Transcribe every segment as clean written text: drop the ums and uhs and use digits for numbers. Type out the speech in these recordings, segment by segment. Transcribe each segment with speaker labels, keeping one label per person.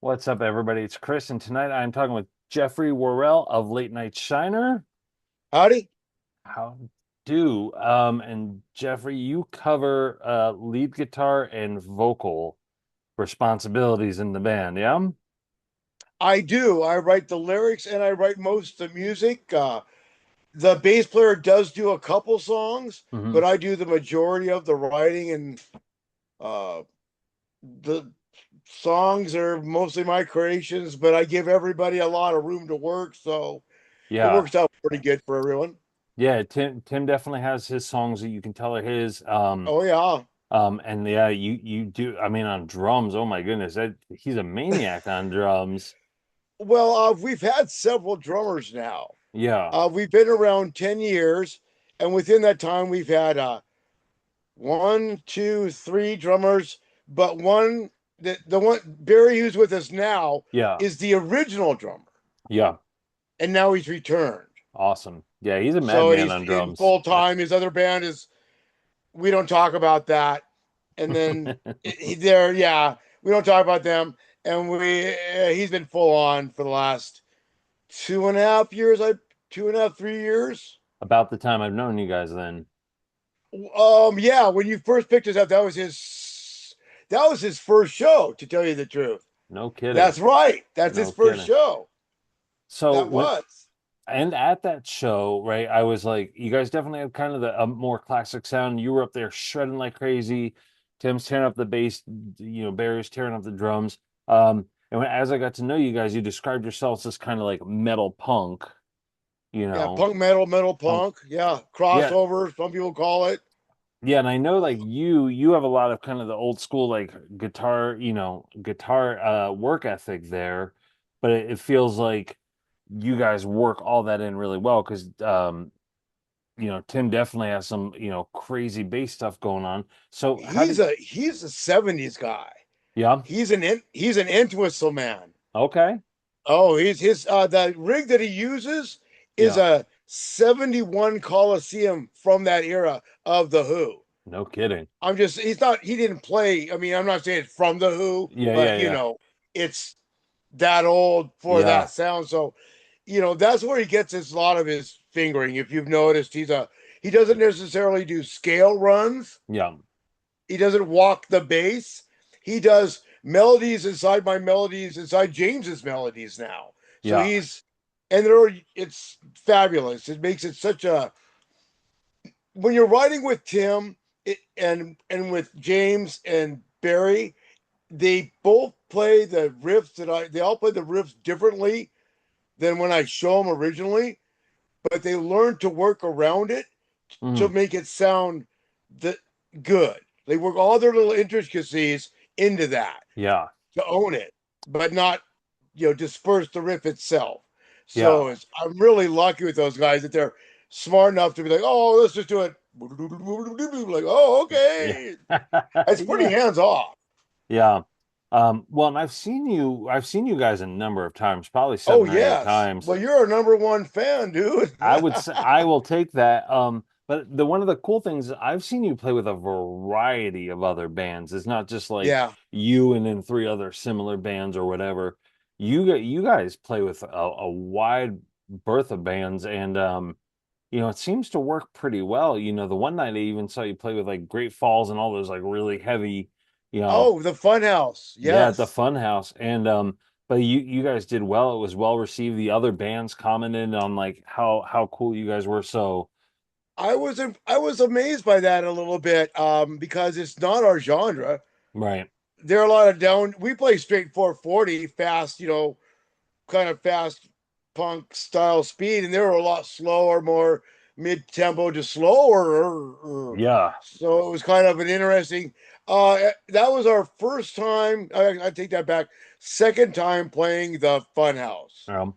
Speaker 1: What's up, everybody? It's Chris, and tonight I'm talking with Jeffrey Worrell of Late Night Shiner.
Speaker 2: Howdy.
Speaker 1: How do? And Jeffrey, you cover lead guitar and vocal responsibilities in the band, yeah?
Speaker 2: I do. I write the lyrics and I write most of the music. The bass player does do a couple songs,
Speaker 1: Hmm.
Speaker 2: but I do the majority of the writing, and uh, the songs are mostly my creations, but I give everybody a lot of room to work, so it
Speaker 1: Yeah.
Speaker 2: works out pretty good for everyone.
Speaker 1: Yeah, Tim definitely has his songs that you can tell are his.
Speaker 2: Oh yeah.
Speaker 1: And yeah, you do. I mean, on drums, oh my goodness, he's a maniac on drums.
Speaker 2: Well, we've had several drummers now.
Speaker 1: Yeah.
Speaker 2: We've been around 10 years, and within that time, we've had one, two, three drummers, but the one Barry who's with us now
Speaker 1: Yeah.
Speaker 2: is the original drummer,
Speaker 1: Yeah.
Speaker 2: and now he's returned.
Speaker 1: Awesome. Yeah, he's a
Speaker 2: So
Speaker 1: madman
Speaker 2: he's
Speaker 1: on
Speaker 2: in
Speaker 1: drums.
Speaker 2: full time. His other band is we don't talk about that, and then there, yeah, we don't talk about them, and he's been full on for the last 2.5 years. 2.5, 3 years.
Speaker 1: About the time I've known you guys then.
Speaker 2: Yeah, when you first picked us up, that was his first show, to tell you the truth.
Speaker 1: No kidding.
Speaker 2: That's right. That's his
Speaker 1: No
Speaker 2: first
Speaker 1: kidding.
Speaker 2: show.
Speaker 1: So
Speaker 2: That
Speaker 1: when
Speaker 2: was.
Speaker 1: and at that show, right, I was like, you guys definitely have kind of the a more classic sound. You were up there shredding like crazy. Tim's tearing up the bass, Barry's tearing up the drums. And as I got to know you guys, you described yourselves as kind of like metal punk, you
Speaker 2: Yeah,
Speaker 1: know.
Speaker 2: punk metal, metal
Speaker 1: Punk.
Speaker 2: punk. Yeah,
Speaker 1: Yeah,
Speaker 2: crossover, some people call it.
Speaker 1: yeah, and I know like you have a lot of kind of the old school like guitar work ethic there, but it feels like you guys work all that in really well because Tim definitely has some, crazy bass stuff going on. So how
Speaker 2: He's
Speaker 1: did
Speaker 2: a he's a 70s guy.
Speaker 1: yeah,
Speaker 2: He's an Entwistle man.
Speaker 1: okay.
Speaker 2: Oh, he's his the rig that he uses is
Speaker 1: Yeah,
Speaker 2: a 71 Coliseum from that era of the Who.
Speaker 1: no kidding.
Speaker 2: He didn't play. I mean, I'm not saying it's from the Who,
Speaker 1: Yeah, yeah,
Speaker 2: but
Speaker 1: yeah.
Speaker 2: it's that old for
Speaker 1: Yeah,
Speaker 2: that sound. So, that's where he gets a lot of his fingering. If you've noticed, he doesn't necessarily do scale runs.
Speaker 1: yeah,
Speaker 2: He doesn't walk the bass. He does melodies inside my melodies inside James's melodies now. So
Speaker 1: yeah,
Speaker 2: it's fabulous. It makes it such a when you're writing with Tim and with James and Barry, they both play the riffs they all play the riffs differently than when I show them originally, but they learn to work around it to
Speaker 1: mhm,
Speaker 2: make it sound the good. They work all their little intricacies into that
Speaker 1: yeah,
Speaker 2: to own it, but not disperse the riff itself.
Speaker 1: yeah,
Speaker 2: So I'm really lucky with those guys that they're smart enough to be like, oh, let's just do it. Like, oh,
Speaker 1: yeah,
Speaker 2: okay. It's pretty
Speaker 1: yeah.
Speaker 2: hands off.
Speaker 1: Yeah. Well, and I've seen you guys a number of times, probably
Speaker 2: Oh
Speaker 1: seven or eight
Speaker 2: yes.
Speaker 1: times.
Speaker 2: Well, you're a number one fan, dude.
Speaker 1: I would say I will take that. But one of the cool things I've seen you play with a variety of other bands. It's not just like
Speaker 2: Yeah.
Speaker 1: you and then three other similar bands or whatever. You guys play with a wide berth of bands, and it seems to work pretty well. The one night I even saw you play with like Great Falls and all those like really heavy, you know,
Speaker 2: Oh, the Funhouse.
Speaker 1: yeah, at the
Speaker 2: Yes.
Speaker 1: fun house. And but you guys did well. It was well received. The other bands commented on like how cool you guys were. So
Speaker 2: I was amazed by that a little bit because it's not our genre.
Speaker 1: right.
Speaker 2: There are a lot of down. We play straight 440, fast, kind of fast punk style speed, and they were a lot slower, more mid tempo to slower.
Speaker 1: Yeah.
Speaker 2: So it was kind of an interesting. That was our first time. I take that back. Second time playing the Funhouse.
Speaker 1: Um,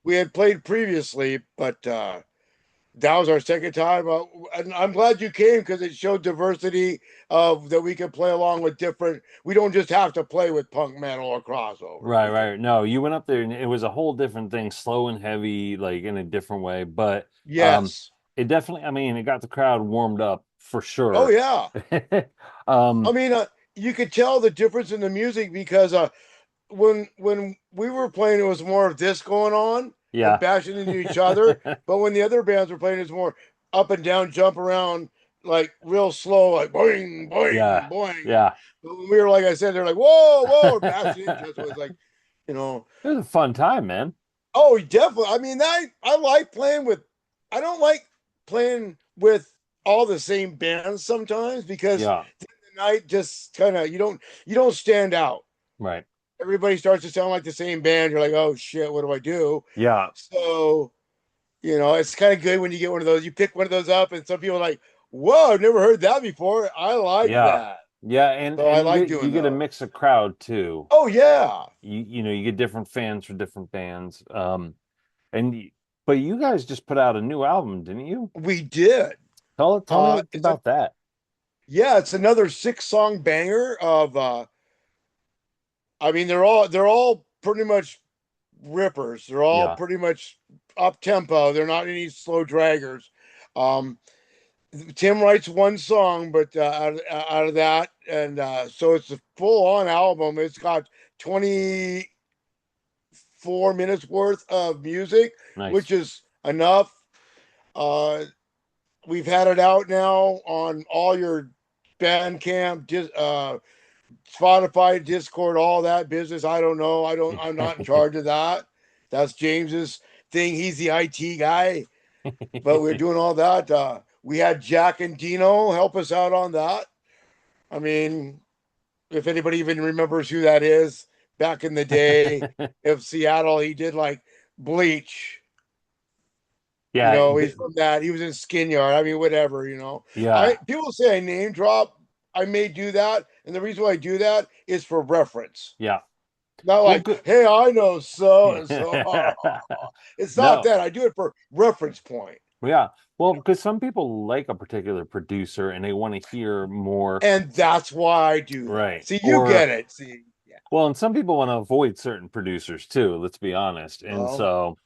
Speaker 2: We had played previously, but that was our second time. And I'm glad you came because it showed diversity of that we can play along with different. We don't just have to play with punk metal or crossover.
Speaker 1: right,
Speaker 2: We can.
Speaker 1: right. No, you went up there and it was a whole different thing, slow and heavy, like in a different way. But um
Speaker 2: Yes.
Speaker 1: it definitely, I mean, it got the crowd warmed up for
Speaker 2: Oh
Speaker 1: sure.
Speaker 2: yeah. I
Speaker 1: Um,
Speaker 2: mean, you could tell the difference in the music because when we were playing, it was more of this going on and
Speaker 1: Yeah.
Speaker 2: bashing into each other. But when the other bands were playing, it's more up and down, jump around, like real slow, like boing, boing,
Speaker 1: Yeah.
Speaker 2: boing.
Speaker 1: Yeah.
Speaker 2: But when we were, like I said, they're like, whoa, whoa, bashing into each other. It was like, you know,
Speaker 1: It was a fun time, man.
Speaker 2: oh, definitely. I mean, I like playing with. I don't like playing with all the same bands sometimes because
Speaker 1: Yeah.
Speaker 2: the night just kind of you don't stand out.
Speaker 1: Right.
Speaker 2: Everybody starts to sound like the same band. You're like, oh shit, what do I do?
Speaker 1: Yeah.
Speaker 2: So it's kind of good when you get one of those. You pick one of those up, and some people are like, whoa, I've never heard that before. I like
Speaker 1: Yeah.
Speaker 2: that.
Speaker 1: Yeah, and
Speaker 2: So I
Speaker 1: and you
Speaker 2: like
Speaker 1: get
Speaker 2: doing
Speaker 1: you get a
Speaker 2: those.
Speaker 1: mix of crowd too.
Speaker 2: Oh yeah,
Speaker 1: You get different fans for different bands. And but you guys just put out a new album, didn't you?
Speaker 2: we did.
Speaker 1: Tell me
Speaker 2: It's a
Speaker 1: about that.
Speaker 2: Yeah, it's another 6 song banger of I mean they're all pretty much rippers. They're all
Speaker 1: Yeah.
Speaker 2: pretty much up tempo. They're not any slow draggers. Um Tim writes one song, but out of that, and so it's a full on album. It's got 24 minutes worth of music,
Speaker 1: Nice.
Speaker 2: which is enough. Uh, we've had it out now on all your Bandcamp, Spotify, Discord, all that business. I don't know. I'm not in charge of that. That's James's thing. He's the IT guy. But we're doing all that. We had Jack and Dino help us out on that. I mean, if anybody even remembers who that is, back in the day of Seattle, he did like Bleach.
Speaker 1: Yeah,
Speaker 2: He's from that. He was in Skin Yard. I mean, whatever. I
Speaker 1: yeah,
Speaker 2: people say I name drop. I may do that, and the reason why I do that is for reference.
Speaker 1: yeah.
Speaker 2: Not
Speaker 1: Well,
Speaker 2: like,
Speaker 1: good.
Speaker 2: hey, I know so and so. It's not
Speaker 1: No,
Speaker 2: that. I do it for reference point.
Speaker 1: yeah. Well, because some people like a particular producer and they want to hear more,
Speaker 2: And that's why I do that.
Speaker 1: right?
Speaker 2: See, you get
Speaker 1: Or,
Speaker 2: it. See, yeah.
Speaker 1: well, and some people want to avoid certain producers too, let's be honest. And
Speaker 2: Well,
Speaker 1: so,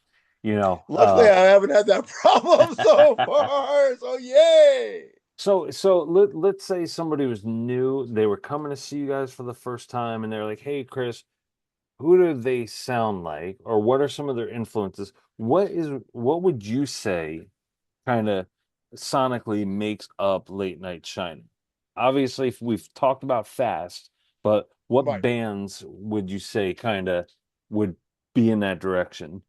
Speaker 1: you know,
Speaker 2: luckily I haven't had that problem so far. So yay.
Speaker 1: so let's say somebody was new, they were coming to see you guys for the first time, and they're like, "Hey, Chris, who do they sound like, or what are some of their influences? What would you say kind of sonically makes up Late Night Shining? Obviously, if we've talked about fast, but what
Speaker 2: Right.
Speaker 1: bands would you say kind of would be in that direction?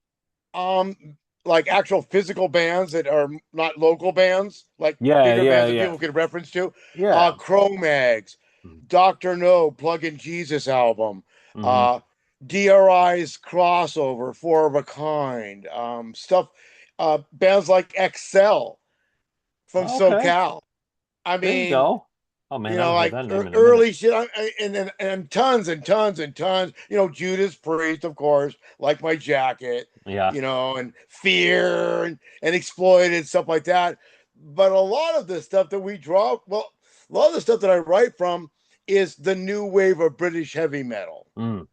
Speaker 2: Like actual physical bands that are not local bands, like
Speaker 1: Yeah,
Speaker 2: bigger
Speaker 1: yeah,
Speaker 2: bands that
Speaker 1: yeah,
Speaker 2: people could reference to.
Speaker 1: yeah.
Speaker 2: Cro-Mags, Dr. No, Plug in Jesus album,
Speaker 1: Mm-hmm.
Speaker 2: uh DRI's crossover, Four of a Kind, stuff, bands like Excel from
Speaker 1: Okay,
Speaker 2: SoCal. I
Speaker 1: there you
Speaker 2: mean,
Speaker 1: go. Oh man, I haven't heard
Speaker 2: like
Speaker 1: that name in a minute.
Speaker 2: early shit, and tons and tons and tons. Judas Priest, of course, like my jacket.
Speaker 1: Yeah,
Speaker 2: And Fear and Exploited, stuff like that. But a lot of the stuff that we draw, well, a lot of the stuff that I write from is the new wave of British heavy metal.
Speaker 1: mm,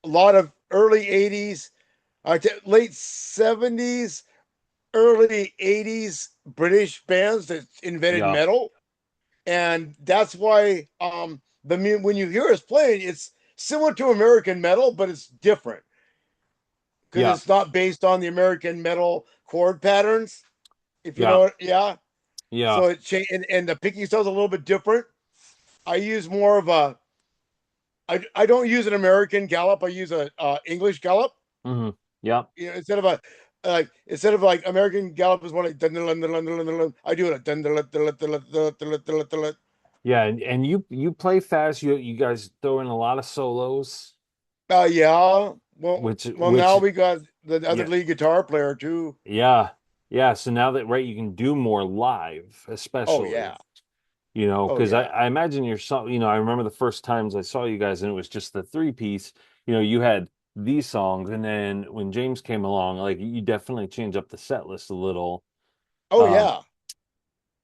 Speaker 2: A lot of early '80s, late '70s, early '80s British bands that invented
Speaker 1: yeah,
Speaker 2: metal, and that's why when you hear us playing, it's similar to American metal, but it's different because
Speaker 1: yeah,
Speaker 2: it's not based on the American metal chord patterns. If you
Speaker 1: yeah,
Speaker 2: know it, yeah.
Speaker 1: yeah.
Speaker 2: So it changed, and the picking style's a little bit different. I use more of a. I don't use an American gallop. I use a English gallop.
Speaker 1: Hmm. Yeah.
Speaker 2: Instead of a instead of like American gallop is one like I do it
Speaker 1: Yeah, and you play fast. You guys throw in a lot of solos,
Speaker 2: yeah. Well, now
Speaker 1: which
Speaker 2: we got the other
Speaker 1: yeah,
Speaker 2: lead guitar player too.
Speaker 1: yeah, yeah. So now that right, you can do more live,
Speaker 2: Oh
Speaker 1: especially
Speaker 2: yeah. Oh
Speaker 1: because
Speaker 2: yeah.
Speaker 1: I imagine your song. I remember the first times I saw you guys, and it was just the three piece. You had these songs, and then when James came along, like you definitely changed up the set list a little.
Speaker 2: Oh
Speaker 1: Um,
Speaker 2: yeah.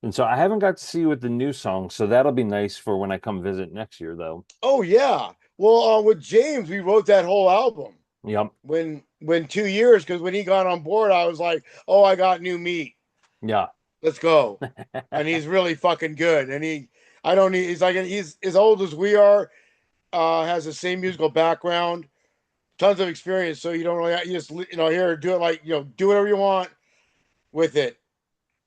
Speaker 1: and so I haven't got to see you with the new songs, so that'll be nice for when I come visit next year, though.
Speaker 2: Oh yeah. Well, with James, we wrote that whole album
Speaker 1: Yep.
Speaker 2: when 2 years, because when he got on board, I was like, oh, I got new meat.
Speaker 1: Yeah.
Speaker 2: Let's go. And he's really fucking good. And I don't need. He's like he's as old as we are. has the same musical background, tons of experience. So you don't really, you just, here, do it like, do whatever you want with it.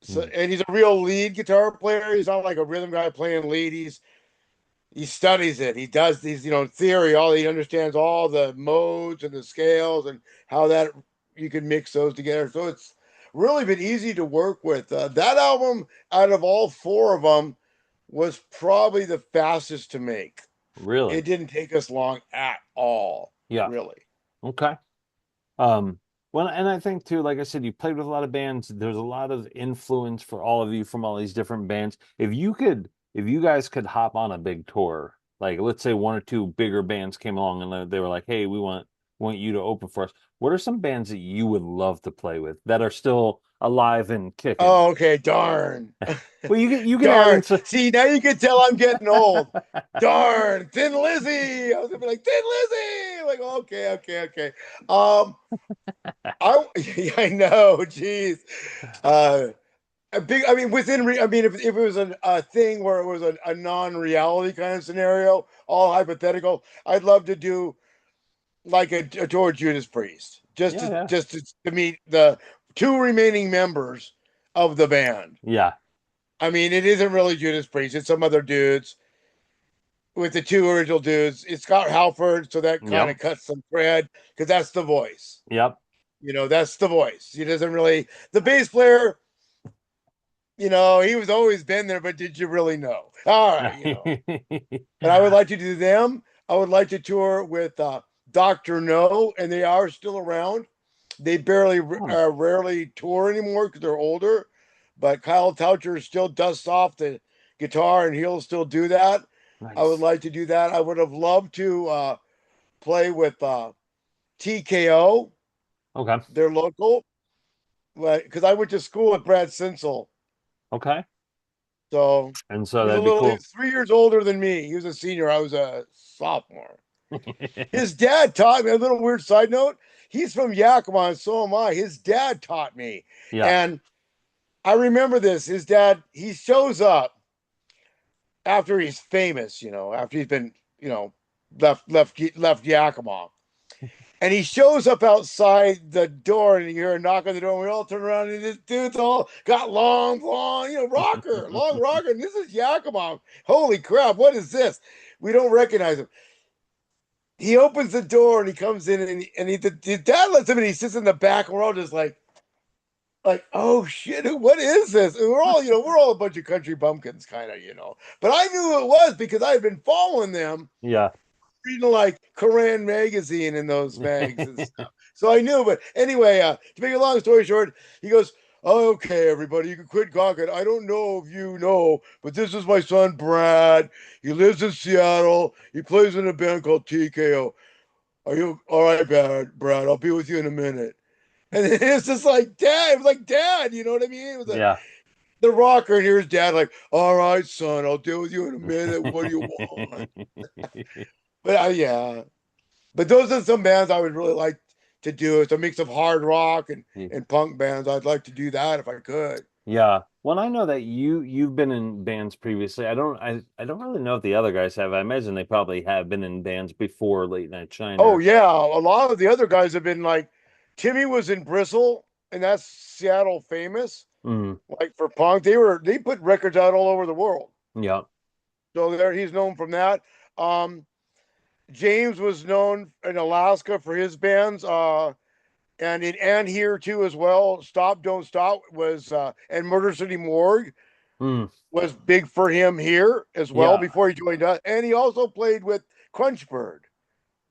Speaker 2: So,
Speaker 1: Mm.
Speaker 2: and he's a real lead guitar player. He's not like a rhythm guy playing lead. He studies it. He does these, theory. All he understands all the modes and the scales and how that you can mix those together. So it's really been easy to work with. That album, out of all four of them, was probably the fastest to make.
Speaker 1: Really?
Speaker 2: It didn't take us long at all,
Speaker 1: Yeah.
Speaker 2: really.
Speaker 1: Okay. Um, well, and I think too, like I said, you played with a lot of bands. There's a lot of influence for all of you from all these different bands. If you guys could hop on a big tour, like let's say one or two bigger bands came along and they were like, "Hey, we want you to open for us." What are some bands that you would love to play with that are still alive and kicking?
Speaker 2: Oh, okay. Darn.
Speaker 1: Well, you can add in
Speaker 2: Darn.
Speaker 1: some.
Speaker 2: See, now you can tell I'm getting old. Darn. Thin Lizzy. I was gonna be like, Thin Lizzy. Like, okay, okay, okay. Um, yeah, I know, jeez. Uh a big I mean I mean if it was a thing where it was a non-reality kind of scenario, all hypothetical, I'd love to do like a tour of Judas Priest. Just
Speaker 1: Yeah,
Speaker 2: to
Speaker 1: yeah,
Speaker 2: meet the two remaining members of the band.
Speaker 1: yeah,
Speaker 2: I mean, it isn't really Judas Priest, it's some other dudes with the two original dudes. It's Scott Halford, so that kind
Speaker 1: yep,
Speaker 2: of cuts some thread because that's the voice.
Speaker 1: yep.
Speaker 2: That's the voice. He doesn't really the bass player, he was always been there, but did you really know? All right. But I would like to do them. I would like to tour with Dr. No, and they are still around. They
Speaker 1: Oh,
Speaker 2: rarely tour anymore because they're older, but Kyle Toucher still dusts off the guitar and he'll still do that. I would
Speaker 1: nice.
Speaker 2: like to do that. I would have loved to play with TKO.
Speaker 1: Okay,
Speaker 2: They're local, because I went to school with Brad Sinsel.
Speaker 1: okay.
Speaker 2: So
Speaker 1: And so that'd be
Speaker 2: he
Speaker 1: cool.
Speaker 2: was 3 years older than me. He was a senior. I was a sophomore. His dad taught me a little weird side note. He's from Yakima, and so am I. His dad taught me.
Speaker 1: Yeah.
Speaker 2: And I remember this. His dad, he shows up after he's famous, after he's been, left Yakima. And he shows up outside the door, and you hear a knock on the door, and we all turn around, and this dude's all got long, long rocker. And this is Yakima. Holy crap, what is this? We don't recognize him. He opens the door and he comes in, and the dad lets him in. He sits in the back, and we're all just like, oh shit, what is this? And we're all a bunch of country bumpkins, kind of. But I knew who it was because I had been following them,
Speaker 1: Yeah.
Speaker 2: reading like Koran magazine and those mags and stuff. So I knew. But anyway, to make a long story short, he goes, "Okay, everybody, you can quit gawking. I don't know if you know, but this is my son Brad. He lives in Seattle. He plays in a band called TKO. Are you all right, Brad? I'll be with you in a minute." And then it's just like dad. It was like dad. You know what I mean? It was
Speaker 1: Yeah.
Speaker 2: the rocker, and here's dad like, "All right, son, I'll deal with you in a minute. What do you want?" But yeah, but those are some bands I would really like to do. It's a mix of hard rock and punk bands. I'd like to do that if I could.
Speaker 1: Yeah. Well, I know that you've been in bands previously. I don't really know if the other guys have. I imagine they probably have been in bands before Late Night
Speaker 2: Oh
Speaker 1: Shiner.
Speaker 2: yeah, a lot of the other guys have been like Timmy was in Bristle, and that's Seattle famous.
Speaker 1: Mm.
Speaker 2: Like for punk, they put records out all over the world.
Speaker 1: Yeah.
Speaker 2: So there he's known from that. Um, James was known in Alaska for his bands. And here too as well. Stop Don't Stop was and Murder City Morgue
Speaker 1: Mm.
Speaker 2: was big for him here as well
Speaker 1: Yeah.
Speaker 2: before he joined us. And he also played with Crunchbird,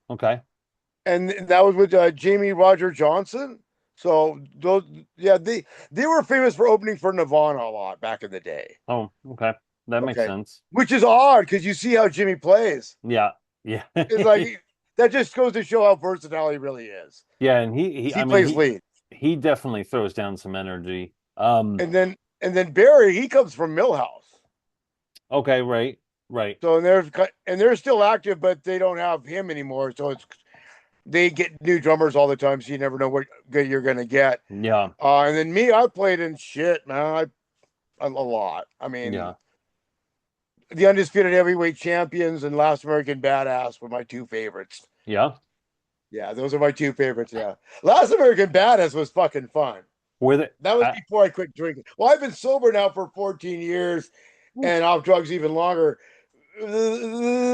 Speaker 1: Okay.
Speaker 2: and that was with Jamie Roger Johnson. So those, yeah, they were famous for opening for Nirvana a lot back in the day.
Speaker 1: Oh, okay. That makes
Speaker 2: Okay,
Speaker 1: sense.
Speaker 2: which is odd because you see how Jimmy plays.
Speaker 1: Yeah. Yeah.
Speaker 2: It's like that just goes to show how versatile he really is.
Speaker 1: Yeah, and he I
Speaker 2: He
Speaker 1: mean
Speaker 2: plays lead,
Speaker 1: he definitely throws down some energy.
Speaker 2: and then Barry, he comes from Millhouse.
Speaker 1: Okay, right. Right.
Speaker 2: So they're still active, but they don't have him anymore. So they get new drummers all the time, so you never know what good you're gonna get.
Speaker 1: Yeah.
Speaker 2: And then me, I played in shit, man. A lot. I mean,
Speaker 1: Yeah.
Speaker 2: the Undisputed Heavyweight Champions and Last American Badass were my two favorites.
Speaker 1: Yeah.
Speaker 2: Yeah, those are my two favorites. Yeah, Last American Badass was fucking fun.
Speaker 1: Were they
Speaker 2: That was before I quit drinking. Well, I've been sober now for 14 years and off drugs even longer. The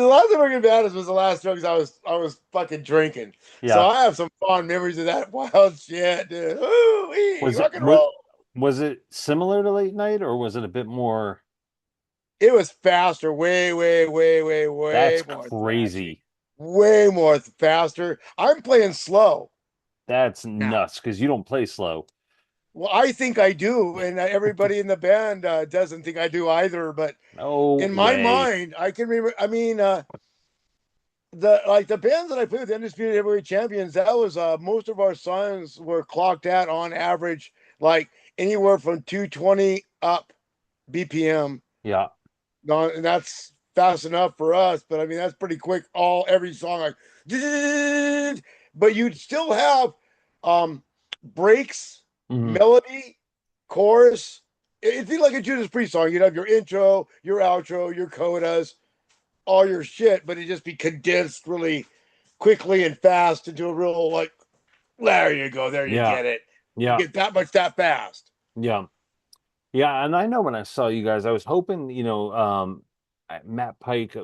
Speaker 2: Last American Badass was the last drugs I was fucking drinking. So
Speaker 1: yeah.
Speaker 2: I have some fond memories of that wild shit, dude. Ooh,
Speaker 1: Was it
Speaker 2: rock and roll.
Speaker 1: was it similar to late night or was it a bit more
Speaker 2: It was faster, way, way, way, way, way
Speaker 1: that's
Speaker 2: more thrashy,
Speaker 1: crazy.
Speaker 2: way more faster. I'm playing slow
Speaker 1: That's
Speaker 2: now.
Speaker 1: nuts because you don't play slow.
Speaker 2: Well, I think I do, and everybody in the band doesn't think I do either. But
Speaker 1: No
Speaker 2: in my
Speaker 1: way.
Speaker 2: mind, I can remember. I mean, the bands that I played with, the Undisputed Heavyweight Champions, that was most of our songs were clocked at on average, like anywhere from 220 up BPM.
Speaker 1: Yeah.
Speaker 2: No, and that's fast enough for us. But I mean, that's pretty quick. Every song, like, but you'd still have breaks,
Speaker 1: Hmm.
Speaker 2: melody, chorus. It'd be like a Judas Priest song. You'd have your intro, your outro, your codas, all your shit, but it'd just be condensed really quickly and fast into a real like. There you go. There you
Speaker 1: Yeah.
Speaker 2: get it. You
Speaker 1: Yeah.
Speaker 2: get that much that fast.
Speaker 1: Yeah. Yeah. And I know when I saw you guys, I was hoping, Matt Pike,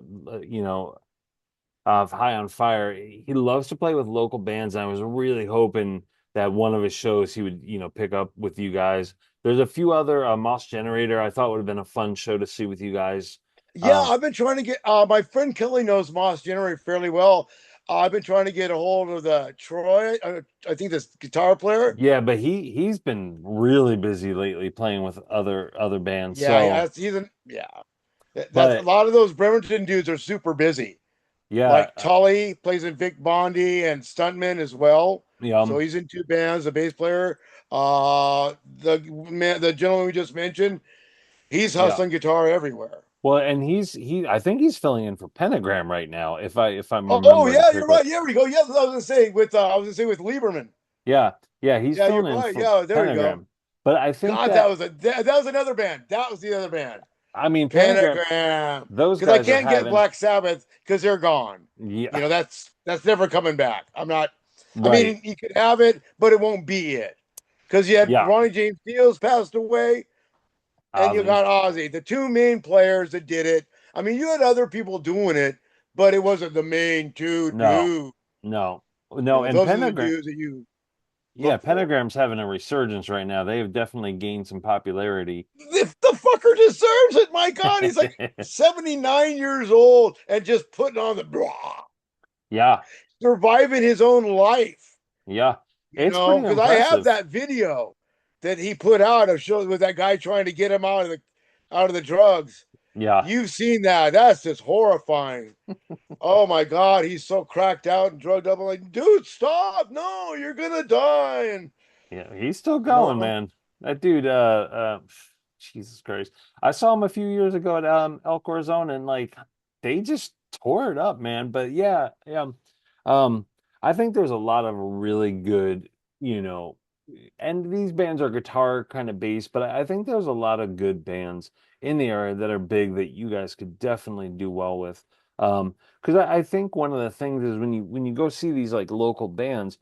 Speaker 1: of High on Fire, he loves to play with local bands. And I was really hoping that one of his shows he would, pick up with you guys. There's a few other Moss Generator I thought would have been a fun show to see with you guys.
Speaker 2: Yeah,
Speaker 1: Um,
Speaker 2: I've been trying to get my friend Kelly knows Moss Generate fairly well. I've been trying to get a hold of the Troy, I think this guitar player.
Speaker 1: yeah, but he's been really busy lately playing with other bands.
Speaker 2: Yeah,
Speaker 1: So,
Speaker 2: yeah. That's a
Speaker 1: but
Speaker 2: lot of those Bremerton dudes are super busy.
Speaker 1: yeah,
Speaker 2: Like Tully plays in Vic Bondi and Stuntman as well. So
Speaker 1: yeah,
Speaker 2: he's in two bands, the bass player. The gentleman we just mentioned, he's
Speaker 1: yeah.
Speaker 2: hustling guitar everywhere.
Speaker 1: Well, and I think he's filling in for Pentagram right now, if I'm
Speaker 2: Oh
Speaker 1: remembering
Speaker 2: yeah, you're
Speaker 1: correctly.
Speaker 2: right. Yeah, we go. Yeah, I was gonna say with Lieberman.
Speaker 1: Yeah, yeah, he's
Speaker 2: Yeah, you're
Speaker 1: filling in
Speaker 2: right.
Speaker 1: for
Speaker 2: Yeah, there you go.
Speaker 1: Pentagram. But I think
Speaker 2: God,
Speaker 1: that
Speaker 2: that was another band. That was the other band.
Speaker 1: I mean Pentagram,
Speaker 2: Pentagram.
Speaker 1: those
Speaker 2: Because I
Speaker 1: guys are
Speaker 2: can't get
Speaker 1: having
Speaker 2: Black Sabbath because they're gone.
Speaker 1: yeah,
Speaker 2: That's never coming back. I'm not. I
Speaker 1: right.
Speaker 2: mean, you could have it, but it won't be it. Because you had
Speaker 1: Yeah.
Speaker 2: Ronnie James Dio passed away, and you
Speaker 1: Ozzy.
Speaker 2: got Ozzy, the two main players that did it. I mean, you had other people doing it, but it wasn't the main two
Speaker 1: No.
Speaker 2: dudes.
Speaker 1: No. No, and
Speaker 2: Those are the
Speaker 1: Pentagram,
Speaker 2: dudes that you
Speaker 1: yeah,
Speaker 2: look for.
Speaker 1: Pentagram's having a resurgence right now. They've definitely gained some popularity.
Speaker 2: If the fucker deserves it, my God, he's like 79 years old and just putting on the blah,
Speaker 1: Yeah.
Speaker 2: surviving his own life,
Speaker 1: Yeah. It's pretty
Speaker 2: because I have
Speaker 1: impressive.
Speaker 2: that video that he put out of show with that guy trying to get him out of the drugs.
Speaker 1: Yeah.
Speaker 2: You've seen that. That's just horrifying. Oh my God, he's so cracked out and drugged up. I'm like, dude, stop. No, you're gonna die. And
Speaker 1: Yeah, he's still
Speaker 2: you
Speaker 1: going,
Speaker 2: know,
Speaker 1: man. That dude, Jesus Christ. I saw him a few years ago at El Corazon and like they just tore it up, man. But yeah, yeah. Um, I think there's a lot of really good, you know, and these bands are guitar kind of based, but I think there's a lot of good bands in the area that are big that you guys could definitely do well with. Because I think one of the things is when you go see these like local bands,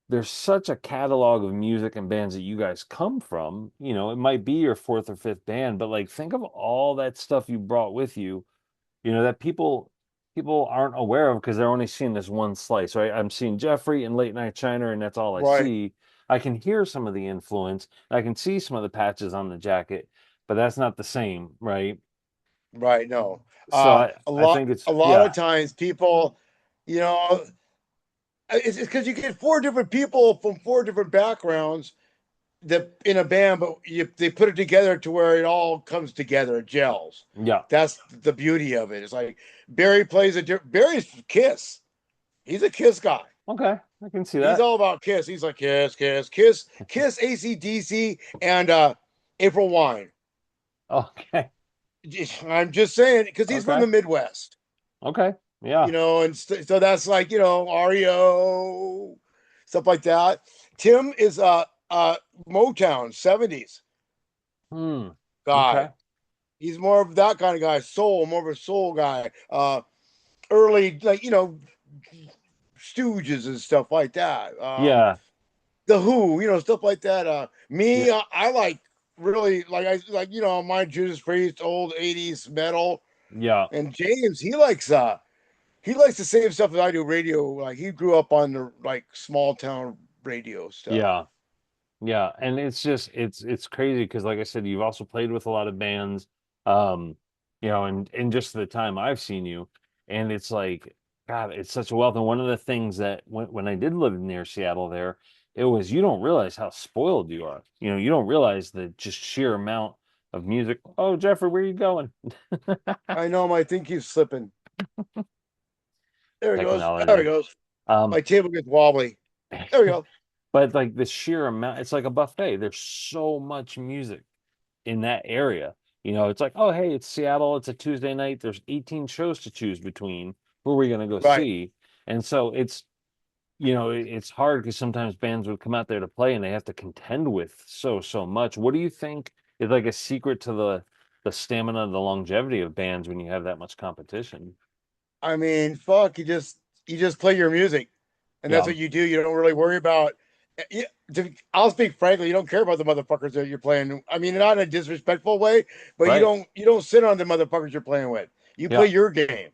Speaker 1: there's such a catalog of music and bands that you guys come from. It might be your fourth or fifth band, but like think of all that stuff you brought with you, that people aren't aware of because they're only seeing this one slice, right? I'm seeing Jeffrey and Late Night Shiner, and that's all I
Speaker 2: right,
Speaker 1: see. I can hear some of the influence, I can see some of the patches on the jacket, but that's not the same, right?
Speaker 2: right. No,
Speaker 1: So I,
Speaker 2: a
Speaker 1: I
Speaker 2: lot,
Speaker 1: think it's
Speaker 2: a lot of
Speaker 1: yeah,
Speaker 2: times people, you know, it's because you get four different people from four different backgrounds that in a band, but they put it together to where it all comes together, it gels.
Speaker 1: yeah.
Speaker 2: That's the beauty of it. It's like Barry plays Barry's Kiss. He's a Kiss guy.
Speaker 1: Okay, I can see
Speaker 2: He's
Speaker 1: that.
Speaker 2: all about Kiss. He's like Kiss, Kiss, Kiss, Kiss, ACDC, and April Wine.
Speaker 1: Okay,
Speaker 2: I'm just saying because he's from
Speaker 1: okay,
Speaker 2: the Midwest,
Speaker 1: okay, yeah.
Speaker 2: and so that's like REO stuff like that. Tim is Motown '70s
Speaker 1: Hmm.
Speaker 2: guy.
Speaker 1: Okay.
Speaker 2: He's more of that kind of guy, soul, more of a soul guy. Early, like, Stooges and stuff like that.
Speaker 1: Yeah,
Speaker 2: The Who, stuff like that.
Speaker 1: yeah,
Speaker 2: Me, I like really like my Judas Priest, old '80s metal,
Speaker 1: yeah,
Speaker 2: and James, he likes the same stuff that I do. Radio, like he grew up on the like small town radio stuff.
Speaker 1: yeah. Yeah, and it's just it's crazy because like I said, you've also played with a lot of bands, um, and just the time I've seen you, and it's like, God, it's such a wealth. And one of the things that when I did live near Seattle there, it was you don't realize how spoiled you are. You don't realize the just sheer amount of music. Oh, Jeffrey, where are you going?
Speaker 2: I know my thing keeps slipping. There he goes. There he
Speaker 1: Technology.
Speaker 2: goes.
Speaker 1: Um,
Speaker 2: My table gets wobbly. There we go.
Speaker 1: but like the sheer amount, it's like a buffet. There's so much music in that area. It's like, oh, hey, it's Seattle. It's a Tuesday night. There's 18 shows to choose between. Who are we going to go
Speaker 2: Right.
Speaker 1: see? And so it's hard because sometimes bands would come out there to play and they have to contend with so much. What do you think is like a secret to the stamina, the longevity of bands when you have that much competition?
Speaker 2: I mean, fuck, you just play your music, and that's
Speaker 1: Yeah,
Speaker 2: what you do. You don't really worry about. Yeah, I'll speak frankly. You don't care about the motherfuckers that you're playing. I mean, not in a disrespectful way, but you
Speaker 1: right.
Speaker 2: don't sit on the motherfuckers you're playing with. You play
Speaker 1: Yeah.
Speaker 2: your game.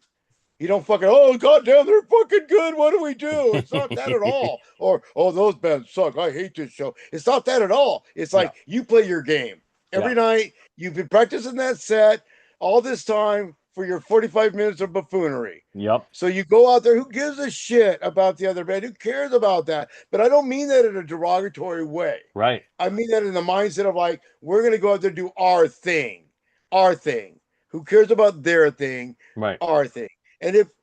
Speaker 2: You don't fucking, oh goddamn, they're fucking good. What do we do? It's not that at all. Or, oh, those bands suck. I hate this show. It's not that at all. It's
Speaker 1: Yeah.
Speaker 2: like you play your game
Speaker 1: Yeah.
Speaker 2: every night. You've been practicing that set all this time for your 45 minutes of buffoonery.
Speaker 1: Yep.
Speaker 2: So you go out there. Who gives a shit about the other band? Who cares about that? But I don't mean that in a derogatory way.
Speaker 1: Right.
Speaker 2: I mean that in the mindset of like, we're going to go out there and do our thing, our thing. Who cares about their thing?
Speaker 1: Right.
Speaker 2: Our thing.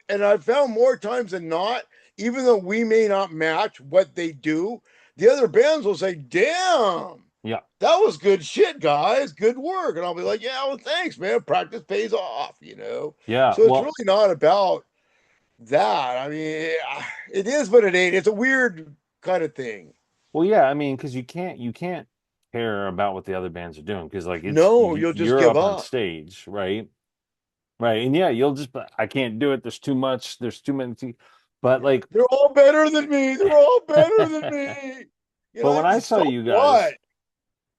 Speaker 2: And I've found more times than not, even though we may not match what they do, the other bands will say, "Damn,
Speaker 1: Yeah.
Speaker 2: that was good shit, guys. Good work." And I'll be like, "Yeah, well, thanks, man. Practice pays off."
Speaker 1: Yeah.
Speaker 2: So it's
Speaker 1: Well,
Speaker 2: really not about that. I mean, it is, but it ain't. It's a weird kind of thing.
Speaker 1: yeah, I mean, because you can't care about what the other bands are doing because like it's
Speaker 2: No, you'll just
Speaker 1: you're
Speaker 2: give
Speaker 1: up on
Speaker 2: up.
Speaker 1: stage, right? Right. And yeah, you'll just I can't do it. There's too much. There's too many. But
Speaker 2: Yeah,
Speaker 1: like,
Speaker 2: they're all better than me. They're all better than me.
Speaker 1: but when I saw
Speaker 2: So
Speaker 1: you
Speaker 2: what?
Speaker 1: guys,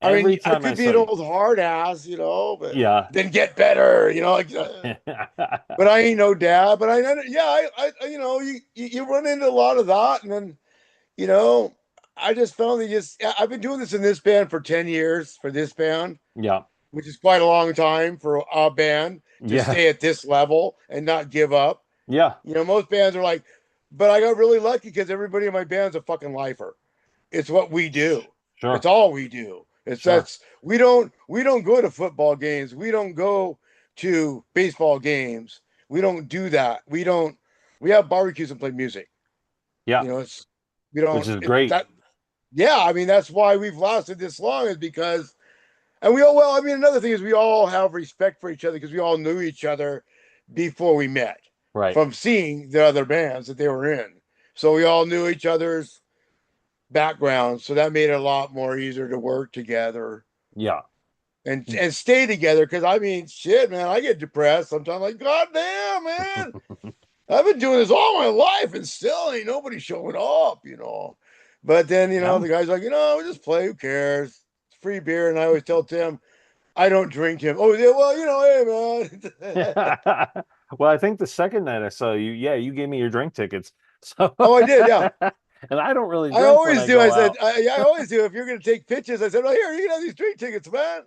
Speaker 2: I
Speaker 1: every
Speaker 2: mean, I
Speaker 1: time I
Speaker 2: could be
Speaker 1: saw
Speaker 2: an
Speaker 1: you,
Speaker 2: old hard ass, but
Speaker 1: yeah.
Speaker 2: then get better, but I ain't no dad. But yeah, you run into a lot of that, and then you know, I just found that I've been doing this in this band for 10 years for this band,
Speaker 1: Yeah.
Speaker 2: which is quite a long time for a band to
Speaker 1: Yeah.
Speaker 2: stay at this level and not give up.
Speaker 1: Yeah.
Speaker 2: Most bands are like, but I got really lucky because everybody in my band's a fucking lifer. It's what we do. It's
Speaker 1: Sure.
Speaker 2: all we do. It's
Speaker 1: Sure.
Speaker 2: that's we don't go to football games. We don't go to baseball games. We don't do that. We have barbecues and play music.
Speaker 1: Yeah.
Speaker 2: It's we don't
Speaker 1: Which is
Speaker 2: it
Speaker 1: great.
Speaker 2: that yeah, I mean that's why we've lasted this long is because and we all well, I mean another thing is we all have respect for each other because we all knew each other before we met
Speaker 1: Right.
Speaker 2: from seeing the other bands that they were in. So we all knew each other's backgrounds, so that made it a lot more easier to work together
Speaker 1: Yeah.
Speaker 2: and stay together. Because I mean, shit, man, I get depressed sometimes. Like, god damn, man, I've been doing this all my life, and still ain't nobody showing up. But then
Speaker 1: Yeah.
Speaker 2: the guy's like, we just play. Who cares? It's free beer, and I always tell Tim, I don't drink Tim. Oh yeah, well, hey man.
Speaker 1: Well, I think the second night I saw you, yeah, you gave me your drink tickets. So,
Speaker 2: Oh, I did, yeah.
Speaker 1: and I don't really
Speaker 2: I
Speaker 1: drink when
Speaker 2: always
Speaker 1: I
Speaker 2: do. I
Speaker 1: go
Speaker 2: said,
Speaker 1: out.
Speaker 2: I always do. If you're gonna take pictures, I said, oh here, you can have these drink tickets, man.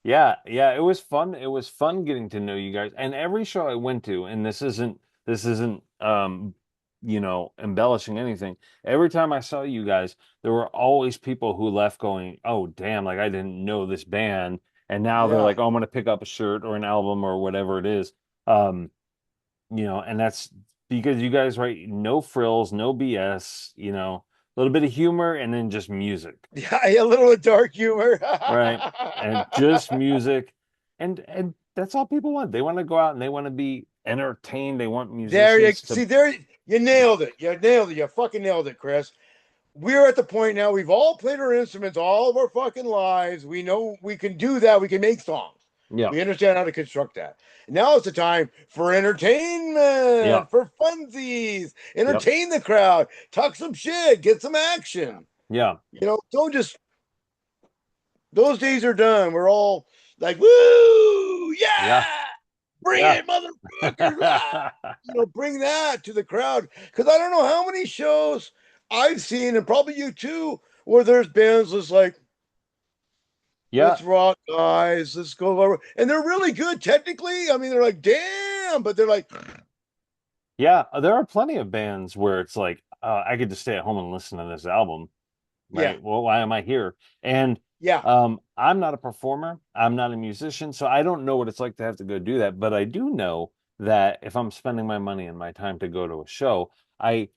Speaker 1: Yeah, yeah, it was fun. It was fun getting to know you guys. And every show I went to, and this isn't embellishing anything. Every time I saw you guys, there were always people who left going, "Oh, damn, like I didn't know this band." And now they're
Speaker 2: Yeah.
Speaker 1: like, "Oh, I'm gonna pick up a shirt or an album or whatever it is." Um, and that's because you guys write no frills, no BS, a little bit of humor and then just music.
Speaker 2: Yeah, a little of dark humor.
Speaker 1: Right. And just music. And that's all people want. They want to go out and they want to be entertained. They want
Speaker 2: There you
Speaker 1: musicians to
Speaker 2: see, there you nailed it. You nailed it. You fucking nailed it, Chris. We're at the point now. We've all played our instruments all of our fucking lives. We know we can do that. We can make songs.
Speaker 1: Yeah.
Speaker 2: We understand how to construct that. Now it's the time for
Speaker 1: Yeah.
Speaker 2: entertainment, for funsies,
Speaker 1: Yep.
Speaker 2: entertain the crowd, talk some shit, get some action.
Speaker 1: Yeah.
Speaker 2: Don't just those days are done. We're all like, woo,
Speaker 1: Yeah.
Speaker 2: yeah, bring
Speaker 1: Yeah.
Speaker 2: it, motherfuckers. Ah! Bring that to the crowd. Because I don't know how many shows I've seen, and probably you too, where there's bands that's like,
Speaker 1: Yeah.
Speaker 2: let's rock, guys, let's go over. And they're really good technically. I mean, they're like, damn, but they're like,
Speaker 1: Yeah. There are plenty of bands where it's like, I could just stay at home and listen to this album,
Speaker 2: yeah,
Speaker 1: right? Well, why am I here? And
Speaker 2: yeah.
Speaker 1: I'm not a performer, I'm not a musician, so I don't know what it's like to have to go do that. But I do know that if I'm spending my money and my time to go to a show, I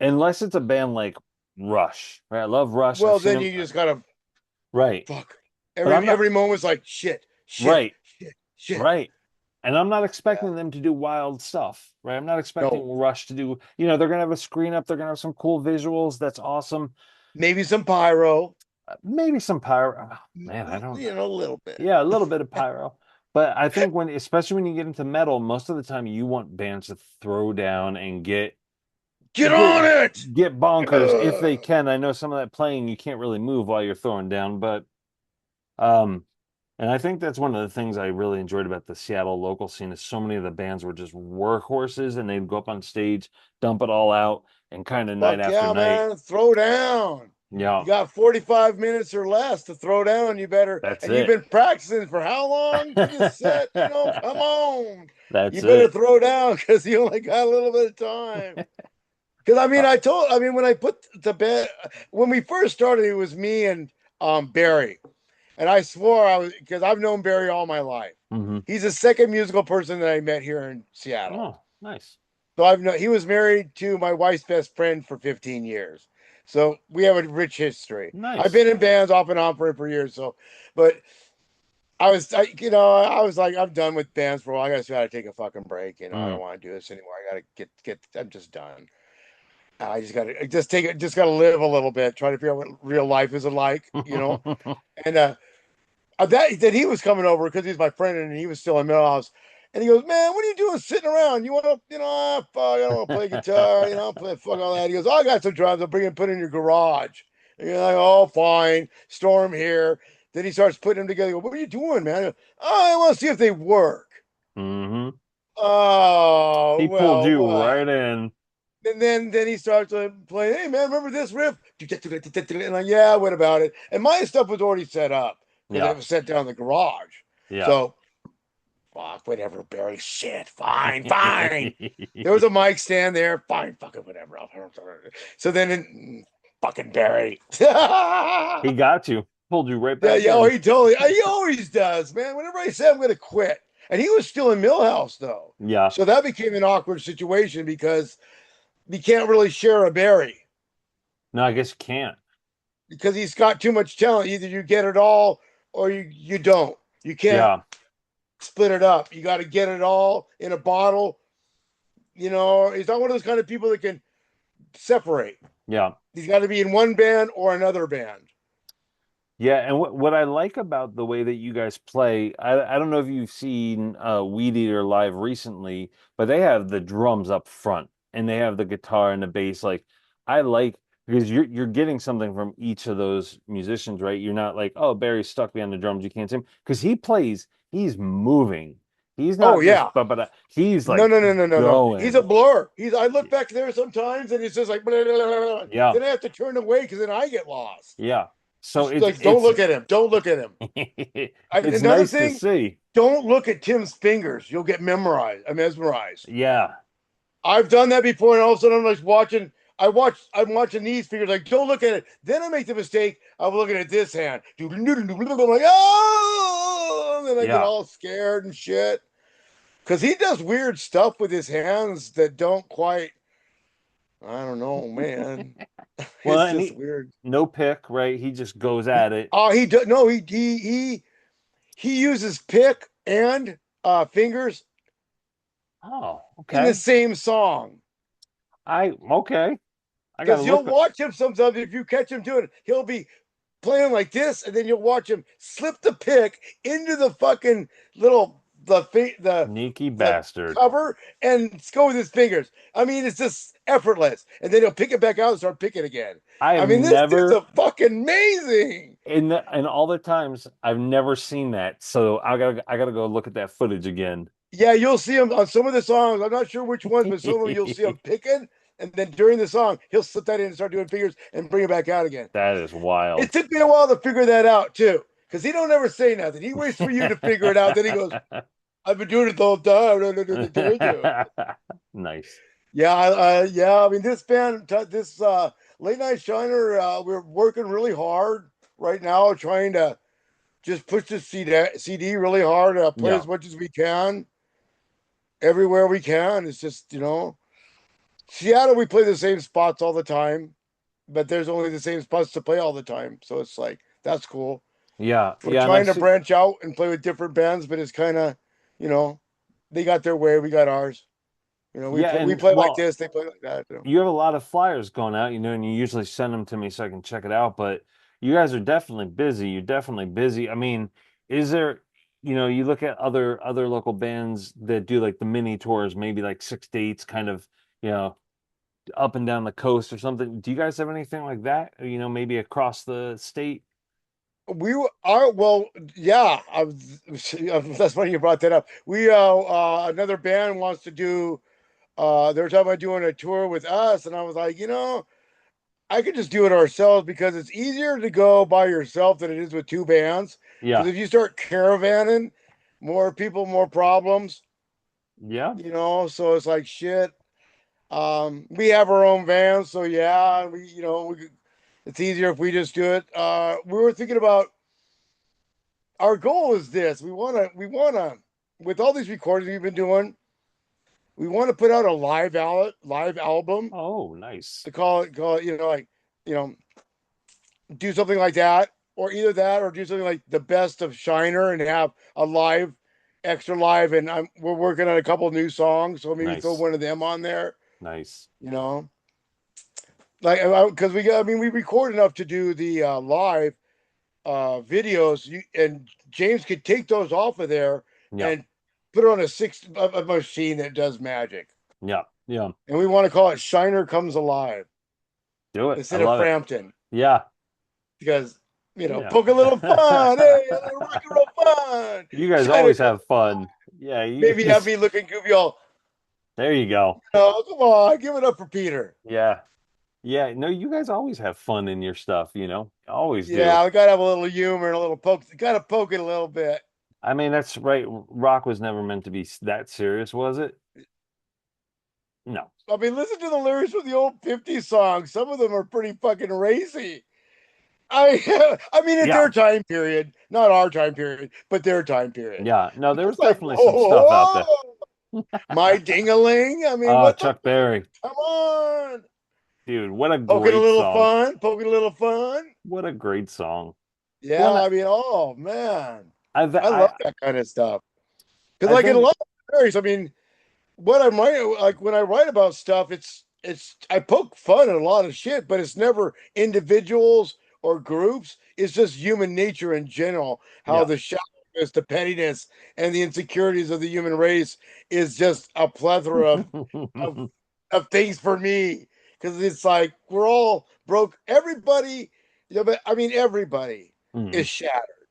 Speaker 1: unless it's a band like Rush, right? I love Rush. I've
Speaker 2: Well,
Speaker 1: seen
Speaker 2: then
Speaker 1: them,
Speaker 2: you just gotta
Speaker 1: right?
Speaker 2: fuck.
Speaker 1: But I'm not
Speaker 2: Every moment's like shit, shit,
Speaker 1: right,
Speaker 2: shit, shit.
Speaker 1: right. And I'm not
Speaker 2: Yeah.
Speaker 1: expecting them to do wild stuff, right? I'm not expecting
Speaker 2: No,
Speaker 1: Rush to do, they're gonna have a screen up, they're gonna have some cool visuals. That's awesome.
Speaker 2: maybe some pyro.
Speaker 1: Maybe some pyro. Oh, man, I don't.
Speaker 2: A little bit.
Speaker 1: Yeah, a little bit of pyro. But I think especially when you get into metal, most of the time you want bands to throw down and
Speaker 2: Get
Speaker 1: get
Speaker 2: on it.
Speaker 1: get bonkers if they
Speaker 2: Ugh.
Speaker 1: can. I know some of that playing you can't really move while you're throwing down, but um, and I think that's one of the things I really enjoyed about the Seattle local scene is so many of the bands were just workhorses and they'd go up on stage, dump it all out, and kind of night
Speaker 2: Fuck
Speaker 1: after
Speaker 2: yeah,
Speaker 1: night.
Speaker 2: man. Throw down.
Speaker 1: Yeah,
Speaker 2: You got 45 minutes or less to throw down. You better,
Speaker 1: that's
Speaker 2: and you've
Speaker 1: it.
Speaker 2: been practicing for how long for this set? Come on.
Speaker 1: That's
Speaker 2: You better
Speaker 1: it.
Speaker 2: throw down because you only got a little bit of time. Because
Speaker 1: Uh,
Speaker 2: when I put the bed, when we first started, it was me and Barry. And I swore because I've known Barry all my life.
Speaker 1: mhm.
Speaker 2: He's the second musical person that I met here in Seattle.
Speaker 1: Oh, nice.
Speaker 2: So he was married to my wife's best friend for 15 years. So we have a rich history. I've
Speaker 1: Nice.
Speaker 2: been in bands off and on for years. So, but I was like, I'm done with bands for a while. I just got to take a fucking break. I
Speaker 1: Mm.
Speaker 2: don't want to do this anymore. I got to I'm just done. I just got to just take it, just got to live a little bit, try to figure out what real life is like. And that he was coming over because he's my friend and he was still in Millhouse. And he goes, man, what are you doing sitting around? You want to, fuck, I don't want to play guitar, play fuck all that. He goes, oh, I got some drums. I'll bring it, put it in your garage. And you're like, oh, fine, storm here. Then he starts putting them together. I go, what are you doing, man? I want to see if they work.
Speaker 1: Hmm.
Speaker 2: Oh,
Speaker 1: He pulled
Speaker 2: well,
Speaker 1: you
Speaker 2: what?
Speaker 1: right in.
Speaker 2: And then he starts to play. Hey man, remember this riff? And like, yeah, what about it? And my stuff was already set up because it
Speaker 1: Yeah.
Speaker 2: was set down in the garage.
Speaker 1: Yeah.
Speaker 2: So fuck, whatever, Barry. Shit, fine, fine. There was a mic stand there. Fine, fucking whatever. So then, fucking Barry. Yeah,
Speaker 1: He got you. Pulled you right back
Speaker 2: yeah. Oh,
Speaker 1: in.
Speaker 2: he always does, man. Whenever I say I'm going to quit, and he was still in Millhouse though,
Speaker 1: Yeah.
Speaker 2: so that became an awkward situation because you can't really share a Barry
Speaker 1: No, I guess you can't.
Speaker 2: because he's got too much talent. Either you get it all or you don't. You can't
Speaker 1: Yeah.
Speaker 2: split it up. You got to get it all in a bottle. He's not one of those kind of people that can separate.
Speaker 1: Yeah.
Speaker 2: He's got to be in one band or another band.
Speaker 1: Yeah, and what I like about the way that you guys play, I don't know if you've seen Weed Eater live recently, but they have the drums up front and they have the guitar and the bass. Like I like because you're getting something from each of those musicians, right? You're not like, oh, Barry's stuck behind the drums, you can't see him because he's moving. He's
Speaker 2: Oh
Speaker 1: not just
Speaker 2: yeah.
Speaker 1: he's
Speaker 2: No,
Speaker 1: like
Speaker 2: no, no, no, no, no. He's a
Speaker 1: going.
Speaker 2: blur. I look back there sometimes and it's just like blah, blah, blah, blah, blah.
Speaker 1: Yeah,
Speaker 2: Then I have to turn away because then I get lost.
Speaker 1: yeah. So
Speaker 2: Just like don't look at him. Don't look at him.
Speaker 1: it's
Speaker 2: Another
Speaker 1: nice to
Speaker 2: thing,
Speaker 1: see.
Speaker 2: don't look at Tim's fingers. You'll get mesmerized.
Speaker 1: Yeah.
Speaker 2: I've done that before, and all of a sudden I'm like I'm watching these figures, like, don't look at it. Then I make the mistake of looking at this hand. I'm like, oh, and then I get
Speaker 1: Yeah.
Speaker 2: all scared and shit. Because he does weird stuff with his hands that don't quite, I don't know, man.
Speaker 1: Well,
Speaker 2: It's
Speaker 1: and
Speaker 2: just weird.
Speaker 1: no pick, right? He just goes at it.
Speaker 2: Oh, he does no, he uses pick and fingers
Speaker 1: Oh,
Speaker 2: in the
Speaker 1: okay.
Speaker 2: same song.
Speaker 1: Okay. I gotta
Speaker 2: Because you'll
Speaker 1: look.
Speaker 2: watch him sometimes if you catch him doing it, he'll be playing like this, and then you'll watch him slip the pick into the fucking little
Speaker 1: Sneaky
Speaker 2: the
Speaker 1: bastard.
Speaker 2: cover and go with his fingers. I mean, it's just effortless. And then he'll pick it back out and start picking again.
Speaker 1: I
Speaker 2: I
Speaker 1: have
Speaker 2: mean, this dude's
Speaker 1: never
Speaker 2: a fucking amazing.
Speaker 1: in all the times I've never seen that. So I gotta go look at that footage again.
Speaker 2: Yeah, you'll see him on some of the songs. I'm not sure which ones, but some of them you'll see him picking. And then during the song, he'll slip that in and start doing fingers and bring it back out again.
Speaker 1: That is
Speaker 2: It
Speaker 1: wild.
Speaker 2: took me a while to figure that out too, because he don't ever say nothing. He waits for you to figure it out. Then he goes, "I've been doing it the whole time."
Speaker 1: Nice.
Speaker 2: Yeah, yeah. I mean, this band, this Late Night Shiner, we're working really hard right now, trying to just push the CD really hard, play
Speaker 1: Yeah.
Speaker 2: as much as we can, everywhere we can. It's just, Seattle, we play the same spots all the time, but there's only the same spots to play all the time. So it's like, that's cool.
Speaker 1: Yeah.
Speaker 2: We're
Speaker 1: Yeah. And I
Speaker 2: trying to
Speaker 1: see.
Speaker 2: branch out and play with different bands, but it's kind of, you know, they got their way, we got ours.
Speaker 1: Yeah.
Speaker 2: We
Speaker 1: And
Speaker 2: play like
Speaker 1: well,
Speaker 2: this, they play like that.
Speaker 1: you have a lot of flyers going out, and you usually send them to me so I can check it out. But you guys are definitely busy. You're definitely busy. I mean, is there, you look at other local bands that do like the mini tours, maybe like 6 dates, kind of, you know, up and down the coast or something. Do you guys have anything like that? Maybe across the state?
Speaker 2: We are well, yeah. That's funny you brought that up. We another band wants to do. They were talking about doing a tour with us, and I was like, I could just do it ourselves because it's easier to go by yourself than it is with two bands. Because
Speaker 1: Yeah.
Speaker 2: if you start caravanning, more people, more problems.
Speaker 1: Yeah.
Speaker 2: So it's like shit. We have our own van, so yeah, it's easier if we just do it. We were thinking about our goal is this. We want to with all these recordings we've been doing, we want to put out a live album
Speaker 1: Oh, nice.
Speaker 2: to call it, like, you know, do something like that, or either that or do something like the best of Shiner and have a live extra live, and we're working on a couple new songs, so maybe throw
Speaker 1: Nice.
Speaker 2: one of them on there,
Speaker 1: Nice.
Speaker 2: you know. Like, because I mean, we record enough to do the live videos, and James could take those off of there
Speaker 1: Yeah.
Speaker 2: and put it on a machine that does magic.
Speaker 1: Yeah. Yeah.
Speaker 2: And we want to call it Shiner Comes Alive
Speaker 1: Do it. I
Speaker 2: instead of
Speaker 1: love it.
Speaker 2: Frampton
Speaker 1: Yeah.
Speaker 2: because
Speaker 1: Yeah.
Speaker 2: poke a little fun, hey, a little rock and roll fun.
Speaker 1: You guys
Speaker 2: Shiner
Speaker 1: always
Speaker 2: Comes
Speaker 1: have fun.
Speaker 2: Alive.
Speaker 1: Yeah, you
Speaker 2: Maybe have
Speaker 1: guys.
Speaker 2: me looking goofy, all.
Speaker 1: There you go.
Speaker 2: Come on, give it up for Peter.
Speaker 1: Yeah. Yeah. No, you guys always have fun in your stuff. Always do.
Speaker 2: Yeah, we gotta have a little humor and a little poke. Gotta poke it a little bit.
Speaker 1: I mean, that's right. Rock was never meant to be that serious, was it? No.
Speaker 2: I mean, listen to the lyrics from the old '50s songs. Some of them are pretty fucking racy. I mean, at
Speaker 1: Yeah.
Speaker 2: their time period, not our time period, but their time period.
Speaker 1: Yeah. No, there was
Speaker 2: It's like,
Speaker 1: definitely
Speaker 2: whoa,
Speaker 1: some stuff out there.
Speaker 2: whoa, my dingaling. I mean,
Speaker 1: Oh,
Speaker 2: what the
Speaker 1: Chuck Berry.
Speaker 2: come on?
Speaker 1: Dude, what a
Speaker 2: Poking a
Speaker 1: great
Speaker 2: little
Speaker 1: song.
Speaker 2: fun, poking a little fun.
Speaker 1: What a great song.
Speaker 2: Yeah,
Speaker 1: Well,
Speaker 2: I mean, oh man,
Speaker 1: I
Speaker 2: I love
Speaker 1: I
Speaker 2: that kind of stuff. Because
Speaker 1: I
Speaker 2: like in a
Speaker 1: think
Speaker 2: lot of stories, I mean, what I might like when I write about stuff, it's I poke fun at a lot of shit, but it's never individuals or groups. It's just human nature in general. How
Speaker 1: yeah.
Speaker 2: the shallowness, the pettiness, and the insecurities of the human race is just a plethora of, of things for me. Because it's like we're all broke. Everybody, but I mean everybody
Speaker 1: Mhm.
Speaker 2: is shattered.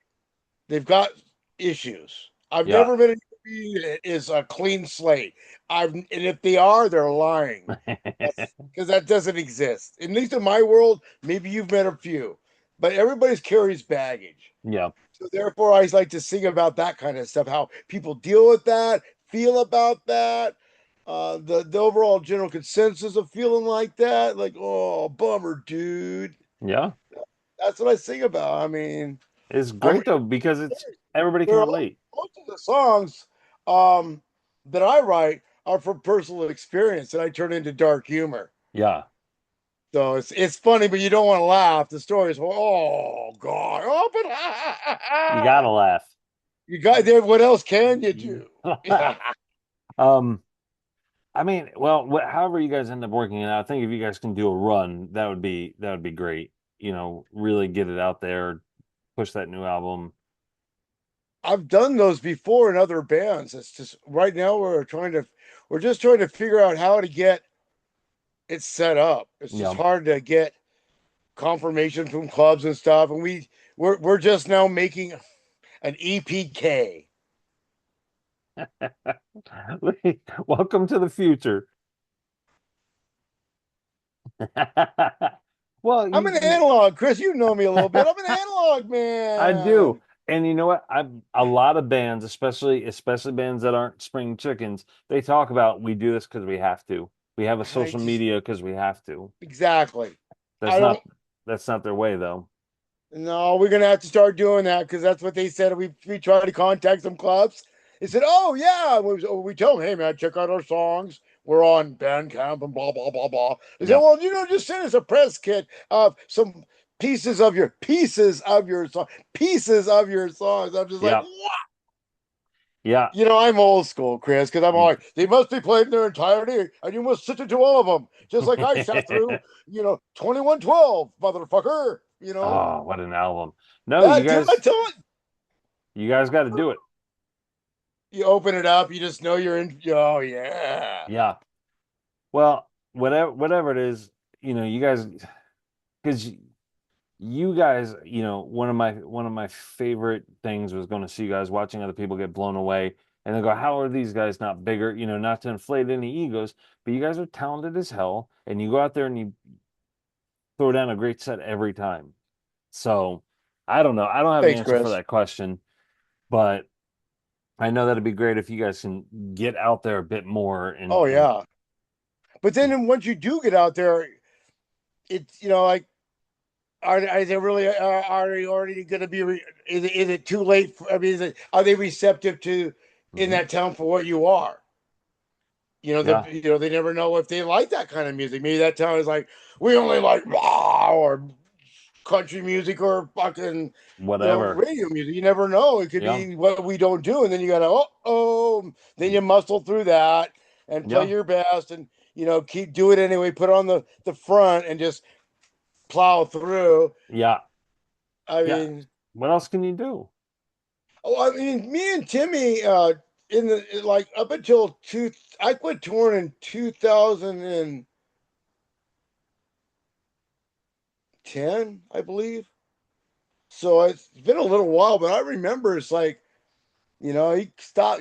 Speaker 2: They've got issues. I've
Speaker 1: Yeah.
Speaker 2: never been anybody that is a clean slate. And if they are, they're lying. Because that doesn't exist. At least in my world, maybe you've met a few, but everybody's carries baggage.
Speaker 1: Yeah.
Speaker 2: So therefore, I like to sing about that kind of stuff, how people deal with that, feel about that, the overall general consensus of feeling like that. Like, oh, bummer, dude.
Speaker 1: Yeah.
Speaker 2: That's what I sing about. I mean,
Speaker 1: It's
Speaker 2: I'm
Speaker 1: great though because it's everybody can
Speaker 2: there are
Speaker 1: relate.
Speaker 2: most of the songs um, that I write are from personal experience that I turn into dark humor.
Speaker 1: Yeah.
Speaker 2: So it's funny, but you don't want to laugh. The story is oh god, oh
Speaker 1: You gotta
Speaker 2: but
Speaker 1: laugh.
Speaker 2: you got there. What else can you do?
Speaker 1: Um, I mean, well, however you guys end up working it out, I think if you guys can do a run, that would be great. really get it out there, push that new album.
Speaker 2: I've done those before in other bands. It's just right now we're just trying to figure out how to get it set up. It's just
Speaker 1: Yeah.
Speaker 2: hard to get confirmation from clubs and stuff, and we're just now making an EPK.
Speaker 1: Welcome to the future. Well,
Speaker 2: I'm an analog, Chris. You know me a little bit. I'm an analog
Speaker 1: I do.
Speaker 2: man.
Speaker 1: And you know what? A lot of bands, especially bands that aren't spring chickens, they talk about we do this because we have to. We have a
Speaker 2: I
Speaker 1: social
Speaker 2: just
Speaker 1: media because we have to.
Speaker 2: exactly.
Speaker 1: That's
Speaker 2: I don't.
Speaker 1: not that's not their way though.
Speaker 2: No, we're gonna have to start doing that because that's what they said. We tried to contact some clubs. They said, "Oh yeah," we tell them, "Hey man, check out our songs. We're on Bandcamp and blah blah blah blah." They said,
Speaker 1: Yeah.
Speaker 2: "Well, just send us a press kit of some pieces of your songs." I'm just like,
Speaker 1: Yeah.
Speaker 2: what?
Speaker 1: Yeah.
Speaker 2: I'm old school, Chris, because I'm like, they must be played in their entirety, and you must sit into all of them, just like I sat through, 2112, motherfucker.
Speaker 1: Oh, what an album. No,
Speaker 2: That dude, I tell you,
Speaker 1: you guys got to do it.
Speaker 2: you open it up, you just know you're in. Oh yeah.
Speaker 1: Yeah. Well, whatever it is, you guys, because you guys, one of my favorite things was going to see you guys watching other people get blown away, and they go, "How are these guys not bigger?" Not to inflate any egos, but you guys are talented as hell, and you go out there and you throw down a great set every time. So I don't know. I don't have an
Speaker 2: Thanks,
Speaker 1: answer for
Speaker 2: Chris.
Speaker 1: that question, but I know that'd be great if you guys can get out there a bit more
Speaker 2: Oh
Speaker 1: and
Speaker 2: yeah. But then once you do get out there, it's like, are they really are they already going to be? Is it too late? I mean, are they receptive to in
Speaker 1: Mhm.
Speaker 2: that town for what you are?
Speaker 1: Yeah,
Speaker 2: They never know if they like that kind of music. Maybe that town is like, we only like raw or country music or fucking
Speaker 1: whatever.
Speaker 2: radio music. You never know. It could
Speaker 1: Yeah,
Speaker 2: be what we don't do, and then you gotta then you muscle through that and play
Speaker 1: yeah,
Speaker 2: your best, and keep do it anyway. Put on the front and just plow through.
Speaker 1: yeah,
Speaker 2: I
Speaker 1: yeah.
Speaker 2: mean,
Speaker 1: What else can you do?
Speaker 2: me and Timmy in the like up until I quit touring in 2010, I believe. So it's been a little while, but I remember it's like, you stop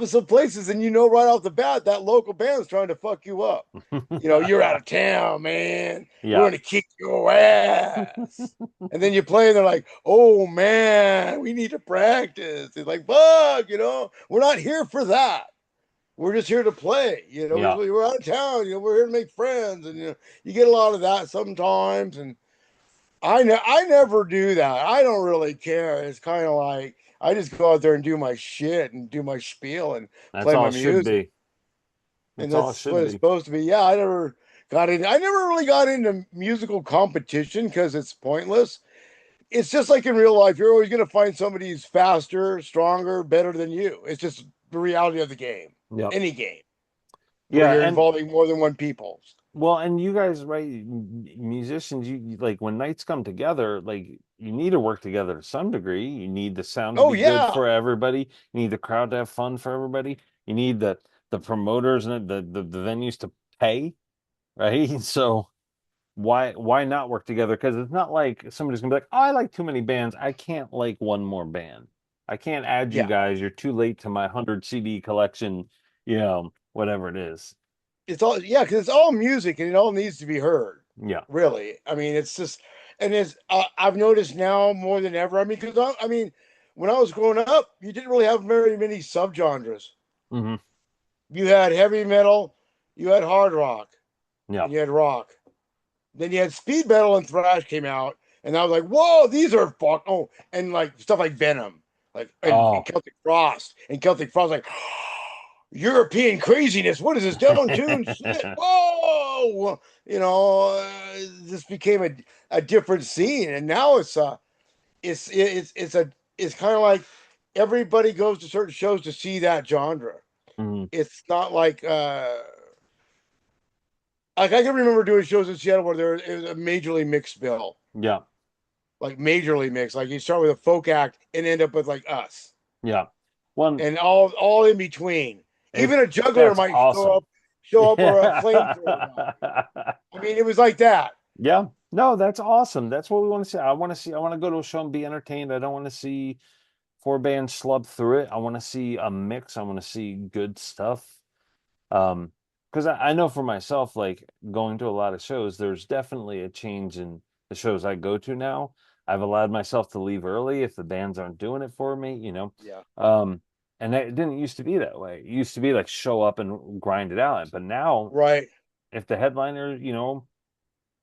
Speaker 2: at some places and right off the bat that local band's trying to fuck you up. You're out of town, man. We're
Speaker 1: Yeah,
Speaker 2: gonna kick your ass. And then you play, and they're like, "Oh man, we need to practice." It's like, "Fuck, we're not here for that. We're just here to play.
Speaker 1: yeah.
Speaker 2: we're out of town. We're here to make friends." And you get a lot of that sometimes, and I never do that. I don't really care. It's kind of like I just go out there and do my shit and do my spiel and
Speaker 1: That's
Speaker 2: play
Speaker 1: all
Speaker 2: my
Speaker 1: it should
Speaker 2: music,
Speaker 1: be.
Speaker 2: and
Speaker 1: That's all it
Speaker 2: that's what
Speaker 1: should
Speaker 2: it's
Speaker 1: be.
Speaker 2: supposed to be. Yeah, I never really got into musical competition because it's pointless. It's just like in real life, you're always going to find somebody who's faster, stronger, better than you. It's just the reality of the game,
Speaker 1: Yep.
Speaker 2: any game where
Speaker 1: Yeah,
Speaker 2: you're
Speaker 1: and
Speaker 2: involving more than one people.
Speaker 1: and you guys, right, musicians, like when nights come together, like you need to work together to some degree. You need the sound to
Speaker 2: Oh
Speaker 1: be good
Speaker 2: yeah,
Speaker 1: for everybody. You need the crowd to have fun for everybody. You need the promoters and the venues to pay, right? So why not work together? Because it's not like somebody's gonna be like, oh, I like too many bands. I can't like one more band. I can't add you
Speaker 2: yeah.
Speaker 1: guys. You're too late to my 100 CD collection, whatever it is.
Speaker 2: It's all, yeah, because it's all music and it all needs to be heard.
Speaker 1: Yeah.
Speaker 2: Really, I mean, it's just, and it's I've noticed now more than ever. I mean, because I mean, when I was growing up, you didn't really have very many subgenres.
Speaker 1: Hmm.
Speaker 2: You had heavy metal, you had hard rock,
Speaker 1: Yeah.
Speaker 2: and you had rock. Then you had speed metal and thrash came out, and I was like, "Whoa, these are fuck!" Oh, and like stuff like Venom, like and
Speaker 1: Oh.
Speaker 2: Celtic Frost, like European craziness. What is this down tune shit? Whoa, this became a different scene, and now it's kind of like everybody goes to certain shows to see that genre.
Speaker 1: Mhm.
Speaker 2: It's not like Like I can remember doing shows in Seattle where it was a majorly mixed bill,
Speaker 1: Yeah.
Speaker 2: like majorly mixed. Like you start with a folk act and end up with like us,
Speaker 1: Yeah. One,
Speaker 2: and all in between.
Speaker 1: it
Speaker 2: Even a juggler
Speaker 1: that's
Speaker 2: might
Speaker 1: awesome.
Speaker 2: show up, or a flamethrower guy.
Speaker 1: Yeah.
Speaker 2: I mean, it was like that.
Speaker 1: Yeah. No, that's awesome. That's what we want to see. I want to go to a show and be entertained. I don't want to see four bands slub through it. I want to see a mix. I want to see good stuff. Um, because I know for myself, like going to a lot of shows, there's definitely a change in the shows I go to now. I've allowed myself to leave early if the bands aren't doing it for me, you know.
Speaker 2: Yeah.
Speaker 1: Um, and it didn't used to be that way. It used to be like show up and grind it out. But now,
Speaker 2: Right.
Speaker 1: if the headliner, you know,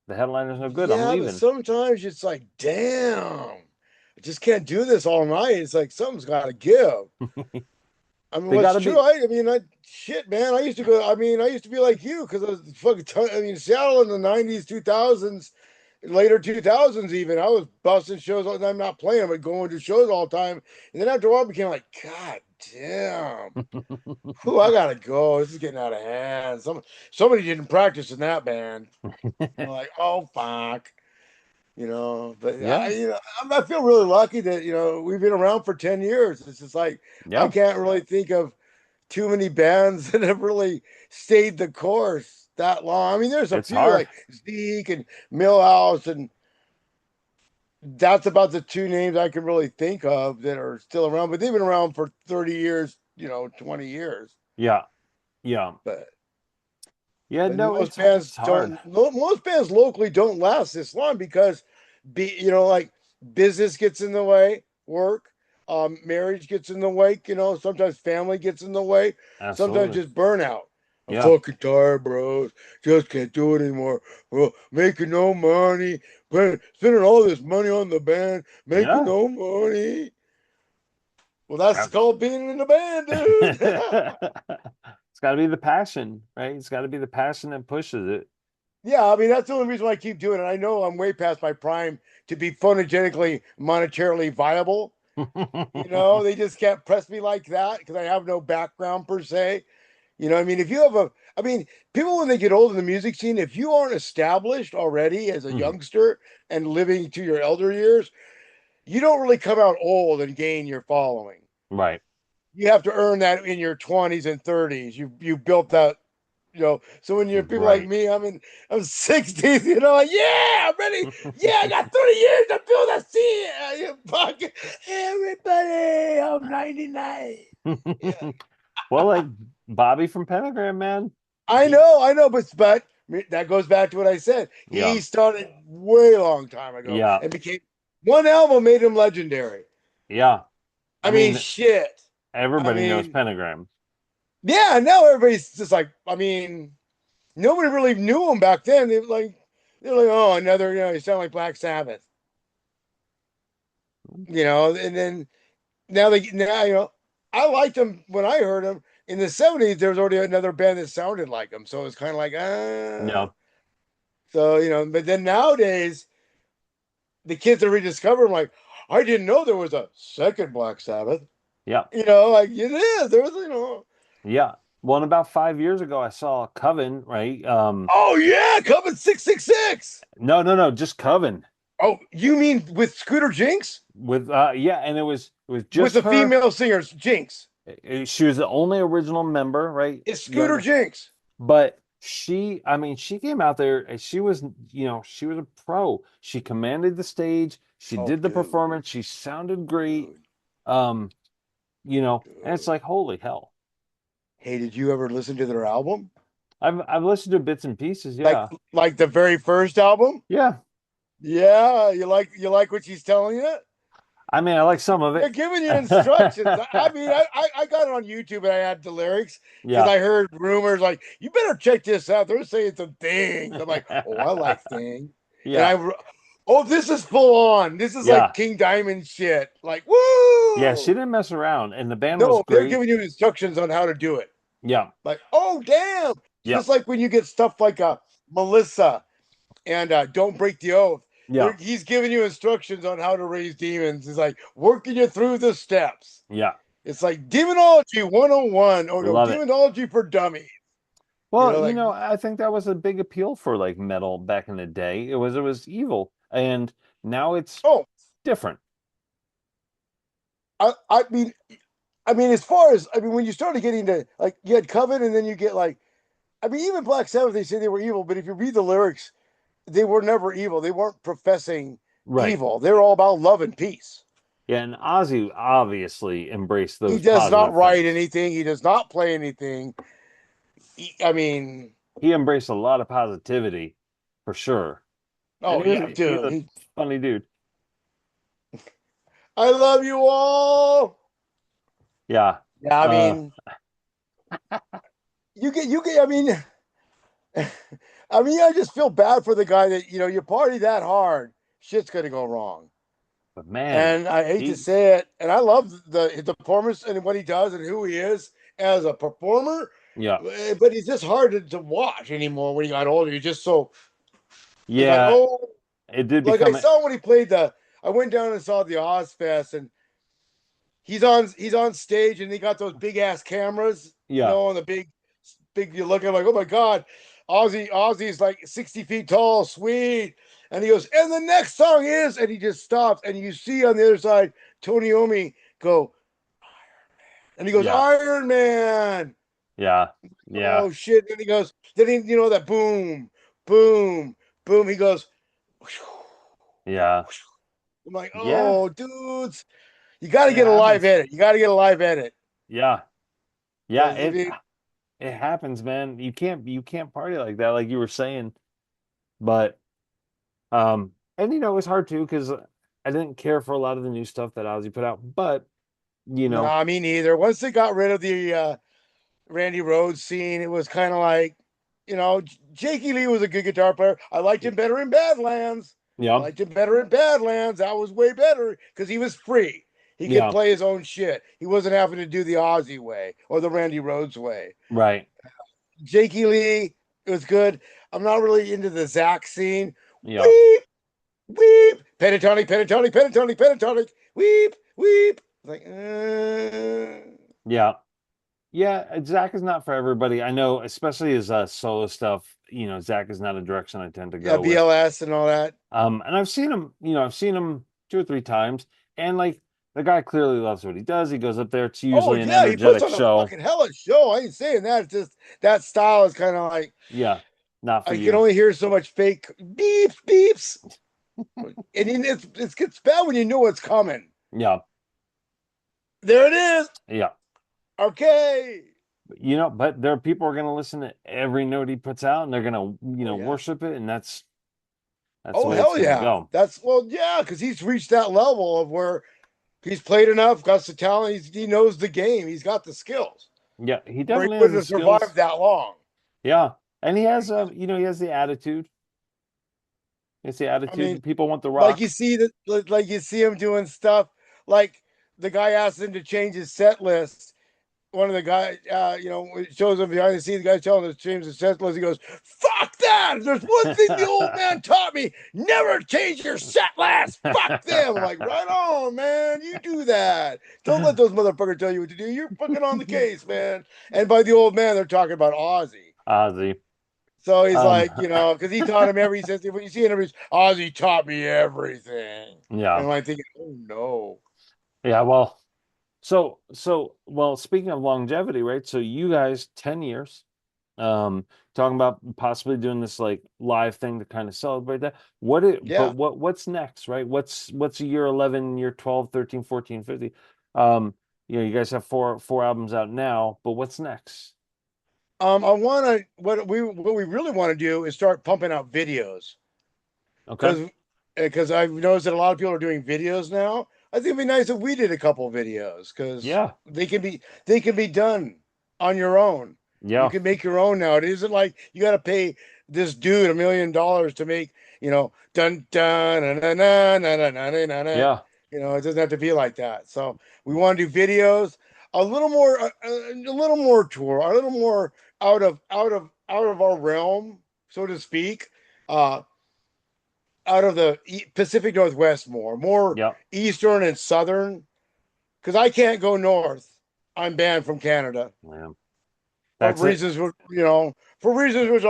Speaker 1: the headliner's no good, I'm
Speaker 2: Yeah, but
Speaker 1: leaving.
Speaker 2: sometimes it's like, damn, I just can't do this all night. It's like something's got to give. I mean,
Speaker 1: They got
Speaker 2: what's
Speaker 1: to
Speaker 2: true?
Speaker 1: be,
Speaker 2: I mean, shit, man. I used to go. I mean, I used to be like you because I was fucking. I mean, Seattle in the '90s, 2000s, later 2000s, even. I was busting shows. I'm not playing, but going to shows all the time. And then after a while, it became like, God damn, who I gotta go. This is getting out of hand. Somebody didn't practice in that band. I'm like, oh fuck. But
Speaker 1: yeah,
Speaker 2: I feel really lucky that we've been around for 10 years. It's just like I
Speaker 1: yeah,
Speaker 2: can't really think of too many bands that have really stayed the course that long. I mean, there's a
Speaker 1: it's
Speaker 2: few
Speaker 1: hard.
Speaker 2: like Zeke and Millhouse, and that's about the two names I can really think of that are still around, but they've been around for 30 years, 20 years.
Speaker 1: Yeah, yeah,
Speaker 2: But
Speaker 1: yeah.
Speaker 2: But
Speaker 1: No, it's
Speaker 2: most
Speaker 1: hard.
Speaker 2: most bands locally don't last this long because like business gets in the way, work, marriage gets in the way, sometimes family gets in the way, sometimes
Speaker 1: Absolutely.
Speaker 2: just burnout. I'm
Speaker 1: Yeah,
Speaker 2: fucking tired, bros. Just can't do it anymore. Well, making no money, spending all this money on the band, making
Speaker 1: yeah.
Speaker 2: no money. Well, that's
Speaker 1: Abs-
Speaker 2: called being in the band, dude.
Speaker 1: It's got to be the passion, right? It's got to be the passion that pushes it.
Speaker 2: Yeah, I mean that's the only reason why I keep doing it. I know I'm way past my prime to be phonogenically, monetarily viable. They just can't press me like that because I have no background per se. I mean, if you have I mean, people when they get old in the music scene, if you aren't established already as a
Speaker 1: Mhm.
Speaker 2: youngster and living to your elder years, you don't really come out old and gain your following.
Speaker 1: Right.
Speaker 2: You have to earn that in your 20s and 30s. You built that. So when you're people like
Speaker 1: Right.
Speaker 2: me, I'm 60s, like, yeah, I'm ready. Yeah, I got 30 years to build a scene. You fucking everybody, I'm 99. Yeah.
Speaker 1: Well, like Bobby from Pentagram, man. He,
Speaker 2: I know, but that goes back to what I said.
Speaker 1: yeah,
Speaker 2: He started way long time ago
Speaker 1: yeah,
Speaker 2: and became one album made him legendary.
Speaker 1: yeah. I
Speaker 2: I mean,
Speaker 1: mean,
Speaker 2: shit. I
Speaker 1: everybody knows
Speaker 2: mean,
Speaker 1: Pentagram.
Speaker 2: yeah, now everybody's just like, I mean, nobody really knew him back then. They're like, oh, another, you sound like Black Sabbath, and then now, I liked him when I heard him in the '70s. There was already another band that sounded like him, so it was kind of like,
Speaker 1: Yeah,
Speaker 2: so but then nowadays the kids are rediscovering, like, I didn't know there was a second Black Sabbath.
Speaker 1: yeah,
Speaker 2: Like it is. There was,
Speaker 1: yeah. Well, and about 5 years ago, I saw Coven, right?
Speaker 2: oh yeah, coming 666.
Speaker 1: No, no, no, just Coven
Speaker 2: Oh, you mean with Scooter Jinx?
Speaker 1: with yeah, and it was
Speaker 2: With
Speaker 1: just
Speaker 2: the
Speaker 1: her.
Speaker 2: female singers, Jinx.
Speaker 1: She was the only original member, right?
Speaker 2: It's Scooter
Speaker 1: Younger,
Speaker 2: Jinx.
Speaker 1: but I mean, she came out there and she was, she was a pro. She commanded the stage. She
Speaker 2: Oh,
Speaker 1: did the
Speaker 2: dude,
Speaker 1: performance. She sounded great.
Speaker 2: dude,
Speaker 1: Um, and it's
Speaker 2: dude.
Speaker 1: like, holy hell.
Speaker 2: Hey, did you ever listen to their album?
Speaker 1: I've listened to bits and pieces.
Speaker 2: Like
Speaker 1: Yeah.
Speaker 2: like the very first album?
Speaker 1: Yeah.
Speaker 2: Yeah, you like what she's telling you?
Speaker 1: I mean, I like some of
Speaker 2: They're
Speaker 1: it.
Speaker 2: giving you instructions. I mean, I got it on YouTube and I had the lyrics because
Speaker 1: Yeah.
Speaker 2: I heard rumors like, you better check this out. They're saying some things. I'm like, oh, I like things. And
Speaker 1: Yeah.
Speaker 2: oh, this is full on. This is like
Speaker 1: Yeah.
Speaker 2: King Diamond shit. Like,
Speaker 1: Yeah. She
Speaker 2: woo!
Speaker 1: didn't mess around and the band was
Speaker 2: No, they're
Speaker 1: great.
Speaker 2: giving you instructions on how to do it.
Speaker 1: Yeah.
Speaker 2: Like, oh, damn.
Speaker 1: Yeah.
Speaker 2: Just like when you get stuff like Melissa and Don't Break the Oath.
Speaker 1: Yeah.
Speaker 2: He's giving you instructions on how to raise demons. He's like working you through the steps.
Speaker 1: Yeah.
Speaker 2: It's like Demonology 101. Oh no,
Speaker 1: Love it.
Speaker 2: Demonology for Dummies. You
Speaker 1: Well,
Speaker 2: know, like,
Speaker 1: I think that was a big appeal for like metal back in the day. It was evil, and now it's
Speaker 2: oh,
Speaker 1: different.
Speaker 2: I mean, as far as when you started getting to like you had Coven, and then you get like, even Black Sabbath, they say they were evil, but if you read the lyrics, they were never evil. They weren't professing
Speaker 1: Right.
Speaker 2: evil. They were all about love and peace.
Speaker 1: Yeah, and Ozzy obviously embraced
Speaker 2: He
Speaker 1: those
Speaker 2: does not
Speaker 1: positive
Speaker 2: write
Speaker 1: things.
Speaker 2: anything. He does not play anything. I mean,
Speaker 1: He embraced a lot of positivity for sure. And
Speaker 2: oh
Speaker 1: he was
Speaker 2: yeah,
Speaker 1: a, he was
Speaker 2: dude.
Speaker 1: a funny dude.
Speaker 2: I love you all.
Speaker 1: Yeah.
Speaker 2: Yeah,
Speaker 1: Uh
Speaker 2: you get. I just feel bad for the guy that you party that hard, shit's gonna go wrong.
Speaker 1: but man,
Speaker 2: And I hate to
Speaker 1: he
Speaker 2: say it, and I love the performance and what he does and who he is as a performer,
Speaker 1: yeah.
Speaker 2: but he's just hard to watch anymore when he got older. He's just so it's like,
Speaker 1: Yeah,
Speaker 2: oh,
Speaker 1: it did
Speaker 2: like I
Speaker 1: become a
Speaker 2: saw when he played the. I went down and saw the Ozfest, and he's on stage, and he got those big ass cameras,
Speaker 1: yeah.
Speaker 2: and the big. You're looking like, oh my god, Ozzy's like 60 feet tall, sweet, and he goes, and the next song is, and he just stops, and you see on the other side Tony Omi go, and he goes,
Speaker 1: Yeah.
Speaker 2: Iron Man.
Speaker 1: Yeah. Yeah.
Speaker 2: Oh shit! And he goes, then that boom, boom, boom. He goes,
Speaker 1: Yeah.
Speaker 2: I'm like,
Speaker 1: Yeah.
Speaker 2: oh, dudes, you got to
Speaker 1: It
Speaker 2: get a live
Speaker 1: happens.
Speaker 2: edit. You got to get a live edit
Speaker 1: Yeah. Yeah,
Speaker 2: because
Speaker 1: it happens, man. You can't party like that, like you were saying. But and it's hard too because I didn't care for a lot of the new stuff that Ozzy put out. But
Speaker 2: no, me neither. Once they got rid of the Randy Rhodes scene, it was kind of like, Jakey Lee was a good guitar player. I liked him better in Badlands. I
Speaker 1: yeah,
Speaker 2: liked him better in Badlands. That was way better because he was free. He could
Speaker 1: yeah,
Speaker 2: play his own shit. He wasn't having to do the Ozzy way or the Randy Rhodes way.
Speaker 1: right.
Speaker 2: Jakey Lee, it was good. I'm not really into the Zach scene.
Speaker 1: Yeah.
Speaker 2: Weep, weep, pentatonic, pentatonic, pentatonic, pentatonic, weep, weep. Like,
Speaker 1: Yeah. Yeah, Zach is not for everybody. I know, especially his solo stuff, Zach is not a direction I tend to
Speaker 2: yeah,
Speaker 1: go with.
Speaker 2: BLS and all that.
Speaker 1: And I've seen him 2 or 3 times, and like the guy clearly loves what he does. He goes up there, it's
Speaker 2: Oh
Speaker 1: usually an
Speaker 2: yeah, he puts
Speaker 1: energetic
Speaker 2: on a
Speaker 1: show.
Speaker 2: fucking hella show. I ain't saying that. It's just that style is kind of like
Speaker 1: Yeah, not for
Speaker 2: I can
Speaker 1: you.
Speaker 2: only hear so much fake beeps, beeps, and it gets bad when you know what's coming.
Speaker 1: Yeah,
Speaker 2: There it is.
Speaker 1: yeah.
Speaker 2: Okay.
Speaker 1: But there are people who are going to listen to every note he puts out, and they're going to,
Speaker 2: Oh yeah.
Speaker 1: worship it, and that's the
Speaker 2: Oh
Speaker 1: way it's
Speaker 2: hell
Speaker 1: going to
Speaker 2: yeah.
Speaker 1: go.
Speaker 2: That's well yeah, because he's reached that level of where he's played enough, got the talent. He knows the game. He's got the skills
Speaker 1: Yeah, he
Speaker 2: where he
Speaker 1: definitely has
Speaker 2: wouldn't
Speaker 1: the
Speaker 2: have survived
Speaker 1: skills.
Speaker 2: that long.
Speaker 1: Yeah, and he has the attitude. It's the
Speaker 2: I
Speaker 1: attitude
Speaker 2: mean,
Speaker 1: that people want the rock.
Speaker 2: like you see him doing stuff like the guy asked him to change his set list. One of the guys, it shows him behind the scenes. The guy telling him to change the set list. He goes, "Fuck that! If there's one thing the old man taught me: never change your set list. Fuck them." I'm like, right on, man. You do that. Don't let those motherfuckers tell you what to do. You're fucking on the case, man. And by the old man, they're talking about Ozzy.
Speaker 1: Ozzy.
Speaker 2: So he's
Speaker 1: Um,
Speaker 2: like, because he taught him every. He says, when you see interviews, Ozzy taught me everything.
Speaker 1: yeah,
Speaker 2: And I'm thinking, oh no.
Speaker 1: yeah. Well, speaking of longevity, right? So you guys, 10 years, talking about possibly doing this like live thing to kind of celebrate that. But
Speaker 2: Yeah.
Speaker 1: what's next, right? What's year 11, year 12, 13, 14, 15? Um, you guys have four albums out now, but what's next?
Speaker 2: I want to. What we really want to do is start pumping out videos
Speaker 1: Okay.
Speaker 2: because I've noticed that a lot of people are doing videos now. I think it'd be nice if we did a couple videos because
Speaker 1: Yeah.
Speaker 2: they can be done on your own. You
Speaker 1: Yeah.
Speaker 2: can make your own now. It isn't like you got to pay this dude $1 million to make dun dun na na na na na na na na.
Speaker 1: Yeah.
Speaker 2: It doesn't have to be like that. So we want to do videos a little more tour, a little more out of our realm, so to speak. Uh, Out of the Pacific Northwest, more
Speaker 1: Yeah.
Speaker 2: eastern and southern, because I can't go north. I'm banned from Canada
Speaker 1: Yeah.
Speaker 2: for
Speaker 1: That's it.
Speaker 2: reasons, for reasons which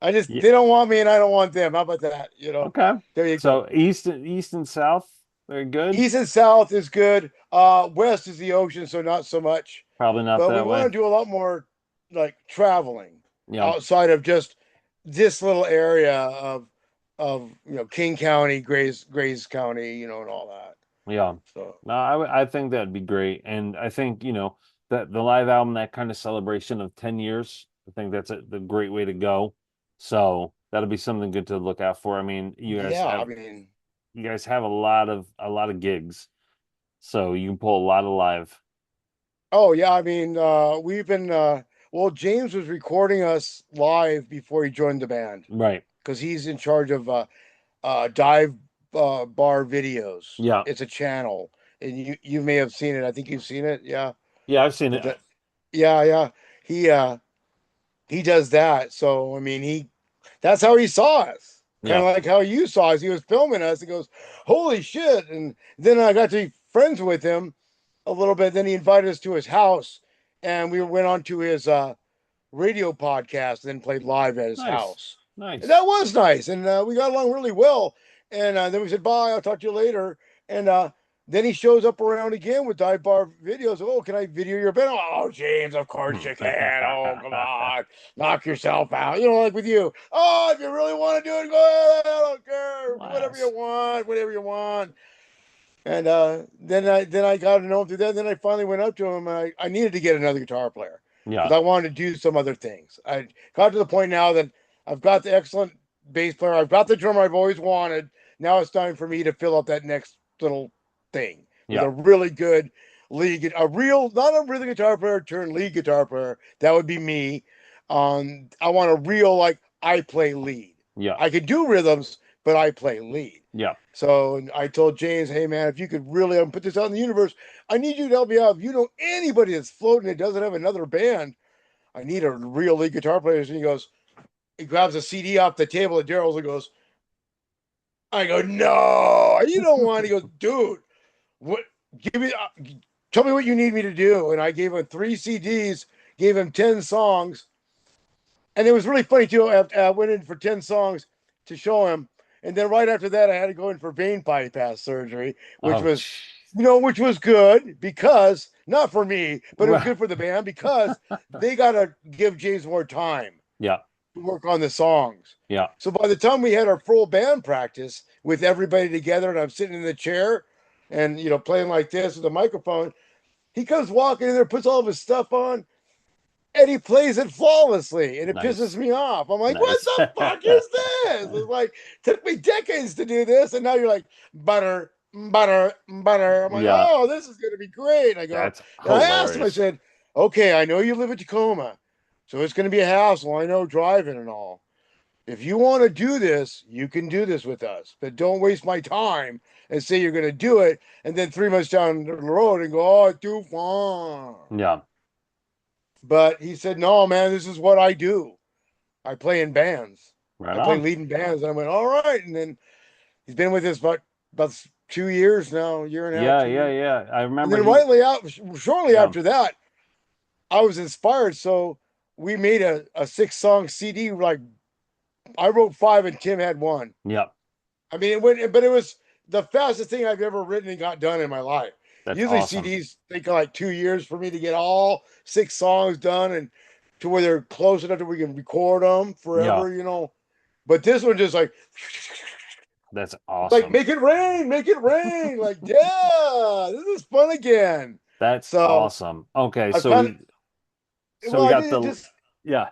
Speaker 2: I just
Speaker 1: Yeah.
Speaker 2: they don't want me and I don't want them. How about that?
Speaker 1: Okay.
Speaker 2: There you go.
Speaker 1: So east and south, very good.
Speaker 2: East and south is good. West is the ocean, so not so much.
Speaker 1: Probably not
Speaker 2: But we
Speaker 1: that
Speaker 2: want
Speaker 1: way.
Speaker 2: to do a lot more like traveling
Speaker 1: Yeah.
Speaker 2: outside of just this little area of King County, Grays County, and all that.
Speaker 1: Yeah.
Speaker 2: So
Speaker 1: No, I think that'd be great. And I think, that the live album, that kind of celebration of 10 years, I think that's the great way to go. So that'll be something good to look out for. I mean,
Speaker 2: yeah, I mean,
Speaker 1: you guys have a lot of gigs, so you can pull a lot of live.
Speaker 2: oh yeah, I mean, we've been well, James was recording us live before he joined the band
Speaker 1: Right.
Speaker 2: because he's in charge of dive bar videos.
Speaker 1: Yeah.
Speaker 2: It's a channel, and you may have seen it. I think you've seen it. Yeah,
Speaker 1: Yeah, I've seen
Speaker 2: but
Speaker 1: it.
Speaker 2: yeah, yeah, he uh he does that. So I mean, that's how he saw us. Kind
Speaker 1: Yeah.
Speaker 2: of like how you saw us. He was filming us. He goes, "Holy shit!" And then I got to be friends with him a little bit. Then he invited us to his house, and we went on to his radio podcast, and then played live at his
Speaker 1: Nice.
Speaker 2: house. And that
Speaker 1: Nice.
Speaker 2: was nice, and we got along really well. And then we said, "Bye, I'll talk to you later." And then he shows up around again with dive bar videos. Oh, can I video your band? Oh, James, of course you can. Oh, come on, knock yourself out. Like with you. Oh, if you really want to do it, go ahead. I don't care. Do whatever you
Speaker 1: Last.
Speaker 2: want. Whatever you want. And then I got to know him through that. And then I finally went up to him. And I needed to get another guitar player because
Speaker 1: Yeah.
Speaker 2: I wanted to do some other things. I got to the point now that I've got the excellent bass player. I've got the drummer I've always wanted. Now it's time for me to fill up that next little thing with
Speaker 1: Yeah.
Speaker 2: a really good not a really guitar player turned lead guitar player. That would be me. I want a real like I play lead.
Speaker 1: Yeah.
Speaker 2: I can do rhythms, but I play lead.
Speaker 1: Yeah.
Speaker 2: So I told James, hey man, if you could really put this out in the universe, I need you to help me out. If you know anybody that's floating that doesn't have another band, I need a real lead guitar player. And he grabs a CD off the table at Daryl's and goes, I go, no, you don't want. He goes, dude, what? Give me, tell me what you need me to do. And I gave him 3 CDs, gave him 10 songs, and it was really funny too. I went in for 10 songs to show him, and then right after that, I had to go in for vein bypass surgery, which
Speaker 1: Oh,
Speaker 2: was, which was good because not for me, but it was
Speaker 1: right.
Speaker 2: good for the band because they got to give James more time
Speaker 1: Yeah.
Speaker 2: to work on the songs.
Speaker 1: Yeah.
Speaker 2: So by the time we had our full band practice with everybody together, and I'm sitting in the chair, and playing like this with a microphone, he comes walking in there, puts all of his stuff on, and he plays it flawlessly, and it pisses
Speaker 1: Nice.
Speaker 2: me off. I'm like, what
Speaker 1: Nice.
Speaker 2: the fuck is this? It's like, took me decades to do this, and now you're like, butter, butter, butter. I'm like,
Speaker 1: Yeah.
Speaker 2: oh, this is going to be great.
Speaker 1: That's
Speaker 2: And I asked him, I
Speaker 1: hilarious.
Speaker 2: said, okay, I know you live in Tacoma, so it's going to be a hassle. I know driving and all. If you want to do this, you can do this with us, but don't waste my time and say you're going to do it, and then 3 months down the road and go, oh, too far.
Speaker 1: Yeah.
Speaker 2: But he said, no, man, this is what I do. I play in bands.
Speaker 1: Right
Speaker 2: I play
Speaker 1: on.
Speaker 2: leading bands. And I went, all right. And then he's been with us about 2 years now, year and a half,
Speaker 1: Yeah,
Speaker 2: 2 years.
Speaker 1: yeah. I
Speaker 2: And
Speaker 1: remember
Speaker 2: then shortly
Speaker 1: yeah.
Speaker 2: after that, I was inspired. So we made a 6-song CD. Like I wrote 5 and Tim had one.
Speaker 1: Yeah.
Speaker 2: I mean, it was the fastest thing I've ever written and got done in my life.
Speaker 1: That's
Speaker 2: Usually
Speaker 1: awesome.
Speaker 2: CDs take like 2 years for me to get all 6 songs done and to where they're close enough that we can record them
Speaker 1: Yeah.
Speaker 2: forever. But this one just
Speaker 1: That's
Speaker 2: like
Speaker 1: awesome.
Speaker 2: make it rain. Like, yeah, this is fun again.
Speaker 1: That's
Speaker 2: So
Speaker 1: awesome. Okay,
Speaker 2: I've
Speaker 1: so
Speaker 2: kind
Speaker 1: we
Speaker 2: well, I
Speaker 1: got
Speaker 2: did
Speaker 1: the yeah.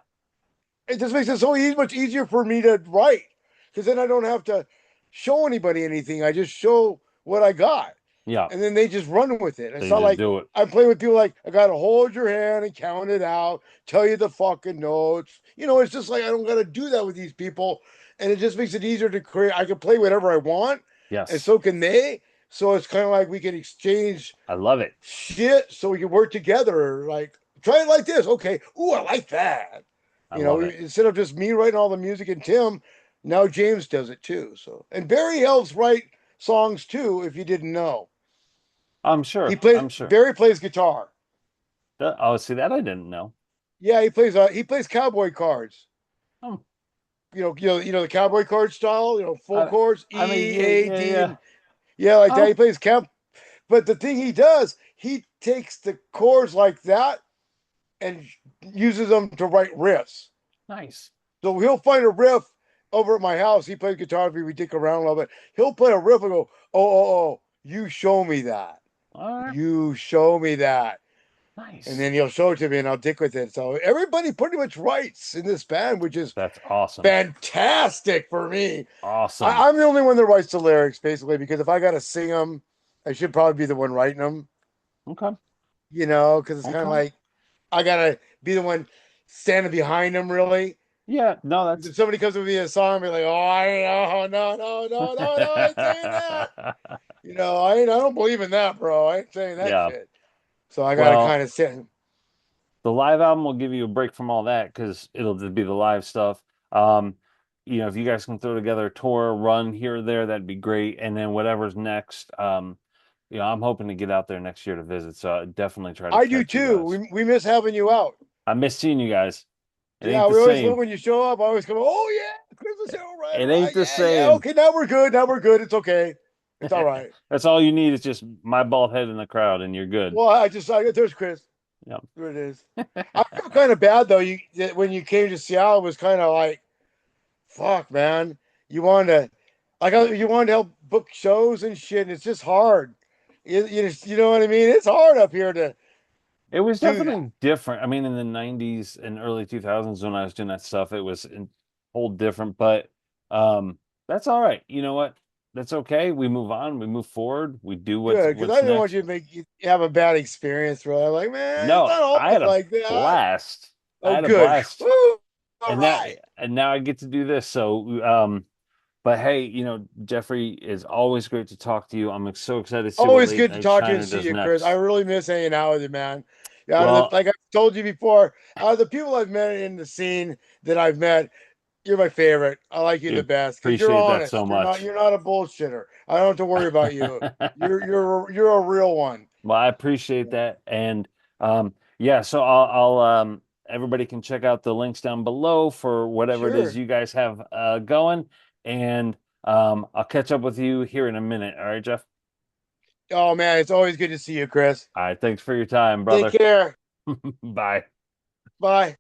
Speaker 2: it just makes it so much easier for me to write because then I don't have to show anybody anything. I just show what I got.
Speaker 1: Yeah.
Speaker 2: And then they just run with it. It's
Speaker 1: They
Speaker 2: not
Speaker 1: just
Speaker 2: like
Speaker 1: do it.
Speaker 2: I'm playing with people like I gotta hold your hand and count it out, tell you the fucking notes. It's just like I don't gotta do that with these people. And it just makes it easier to create. I can play whatever I want, and
Speaker 1: Yes.
Speaker 2: so can they. So it's kind of like we can exchange
Speaker 1: I love it.
Speaker 2: shit so we can work together. Like, try it like this. Okay. Ooh, I like that.
Speaker 1: I love it.
Speaker 2: Instead of just me writing all the music and Tim, now James does it too. So, and Barry helps write songs too, if you didn't know.
Speaker 1: I'm sure. I'm sure.
Speaker 2: Barry plays guitar.
Speaker 1: Oh, see that I didn't know.
Speaker 2: Yeah, he plays cowboy cards.
Speaker 1: Oh,
Speaker 2: The cowboy card style. Full
Speaker 1: I,
Speaker 2: chords,
Speaker 1: I mean,
Speaker 2: E,
Speaker 1: yeah,
Speaker 2: A,
Speaker 1: yeah,
Speaker 2: D,
Speaker 1: yeah.
Speaker 2: and yeah, like that. He
Speaker 1: Oh,
Speaker 2: plays camp. But the thing he does, he takes the chords like that and uses them to write riffs.
Speaker 1: nice.
Speaker 2: So he'll find a riff over at my house. He plays guitar. We dick around a little bit. He'll play a riff and go, oh, you show me that.
Speaker 1: All right,
Speaker 2: You show me that. And
Speaker 1: nice.
Speaker 2: then he'll show it to me and I'll dick with it. So everybody pretty much writes in this band, which is
Speaker 1: That's awesome.
Speaker 2: fantastic for me.
Speaker 1: Awesome.
Speaker 2: I'm the only one that writes the lyrics, basically, because if I got to sing them, I should probably be the one writing them,
Speaker 1: Okay.
Speaker 2: because it's kind of
Speaker 1: Okay.
Speaker 2: like I got to be the one standing behind them, really.
Speaker 1: Yeah, no,
Speaker 2: If somebody comes with me a song, I'll be like, oh, no, I ain't saying that. I don't believe in that, bro. I ain't saying that
Speaker 1: yeah.
Speaker 2: shit. So I got to
Speaker 1: Well,
Speaker 2: kind of sit.
Speaker 1: the live album will give you a break from all that because it'll just be the live stuff. Um, if you guys can throw together a tour run here or there, that'd be great. And then whatever's next, I'm hoping to get out there next year to visit. So I'll definitely try to
Speaker 2: I do
Speaker 1: catch you
Speaker 2: too.
Speaker 1: guys.
Speaker 2: We miss having you out.
Speaker 1: I miss seeing you guys. It ain't
Speaker 2: Yeah,
Speaker 1: the
Speaker 2: we always love
Speaker 1: same.
Speaker 2: when you show up. I always come, oh yeah, Christmas Hill, right,
Speaker 1: It ain't
Speaker 2: right,
Speaker 1: the
Speaker 2: yeah.
Speaker 1: same.
Speaker 2: Okay, now we're good. Now we're good. It's okay. It's all right.
Speaker 1: That's all you need is just my bald head in the crowd, and you're good.
Speaker 2: Well, there's Chris.
Speaker 1: Yeah.
Speaker 2: There it is. I feel kind of bad though. When you came to Seattle, it was kind of like, fuck, man. You wanted to, you wanted to help book shows and shit. And it's just hard. You know what I mean? It's hard up here to
Speaker 1: It was
Speaker 2: do that.
Speaker 1: definitely different. I mean, in the 90s and early 2000s when I was doing that stuff, it was a whole different, but um that's all right. You know what? That's okay. We move on, we move forward, we do
Speaker 2: Good, because
Speaker 1: what's
Speaker 2: I didn't want
Speaker 1: next.
Speaker 2: you to make you have a bad experience. Really, I'm like, man, it's
Speaker 1: No,
Speaker 2: not
Speaker 1: I
Speaker 2: always
Speaker 1: had a
Speaker 2: like that.
Speaker 1: blast. I
Speaker 2: Oh,
Speaker 1: had a
Speaker 2: good.
Speaker 1: blast.
Speaker 2: Woo! All
Speaker 1: And now
Speaker 2: right.
Speaker 1: and now I get to do this. So but hey, Jeffrey, is always great to talk to you. I'm so excited to see what
Speaker 2: Always
Speaker 1: Late
Speaker 2: good to
Speaker 1: Night
Speaker 2: talk to you and
Speaker 1: Shiner
Speaker 2: see
Speaker 1: does
Speaker 2: you, Chris. I
Speaker 1: next.
Speaker 2: really miss hanging out with you, man. Yeah,
Speaker 1: Well,
Speaker 2: like I told you before, out of the people I've met in the scene that I've met, you're my favorite. I like you the
Speaker 1: dude,
Speaker 2: best because you're
Speaker 1: appreciate that so
Speaker 2: honest.
Speaker 1: much.
Speaker 2: You're not a bullshitter. I don't have to worry about you. You're a real one.
Speaker 1: Well, I appreciate that. And yeah, so I'll everybody can check out the links down below for whatever it is
Speaker 2: Sure.
Speaker 1: you guys have going. And I'll catch up with you here in a minute. All right, Jeff?
Speaker 2: Oh man, it's always good to see you, Chris.
Speaker 1: All right, thanks for your time,
Speaker 2: Take
Speaker 1: brother.
Speaker 2: care.
Speaker 1: Bye.
Speaker 2: Bye.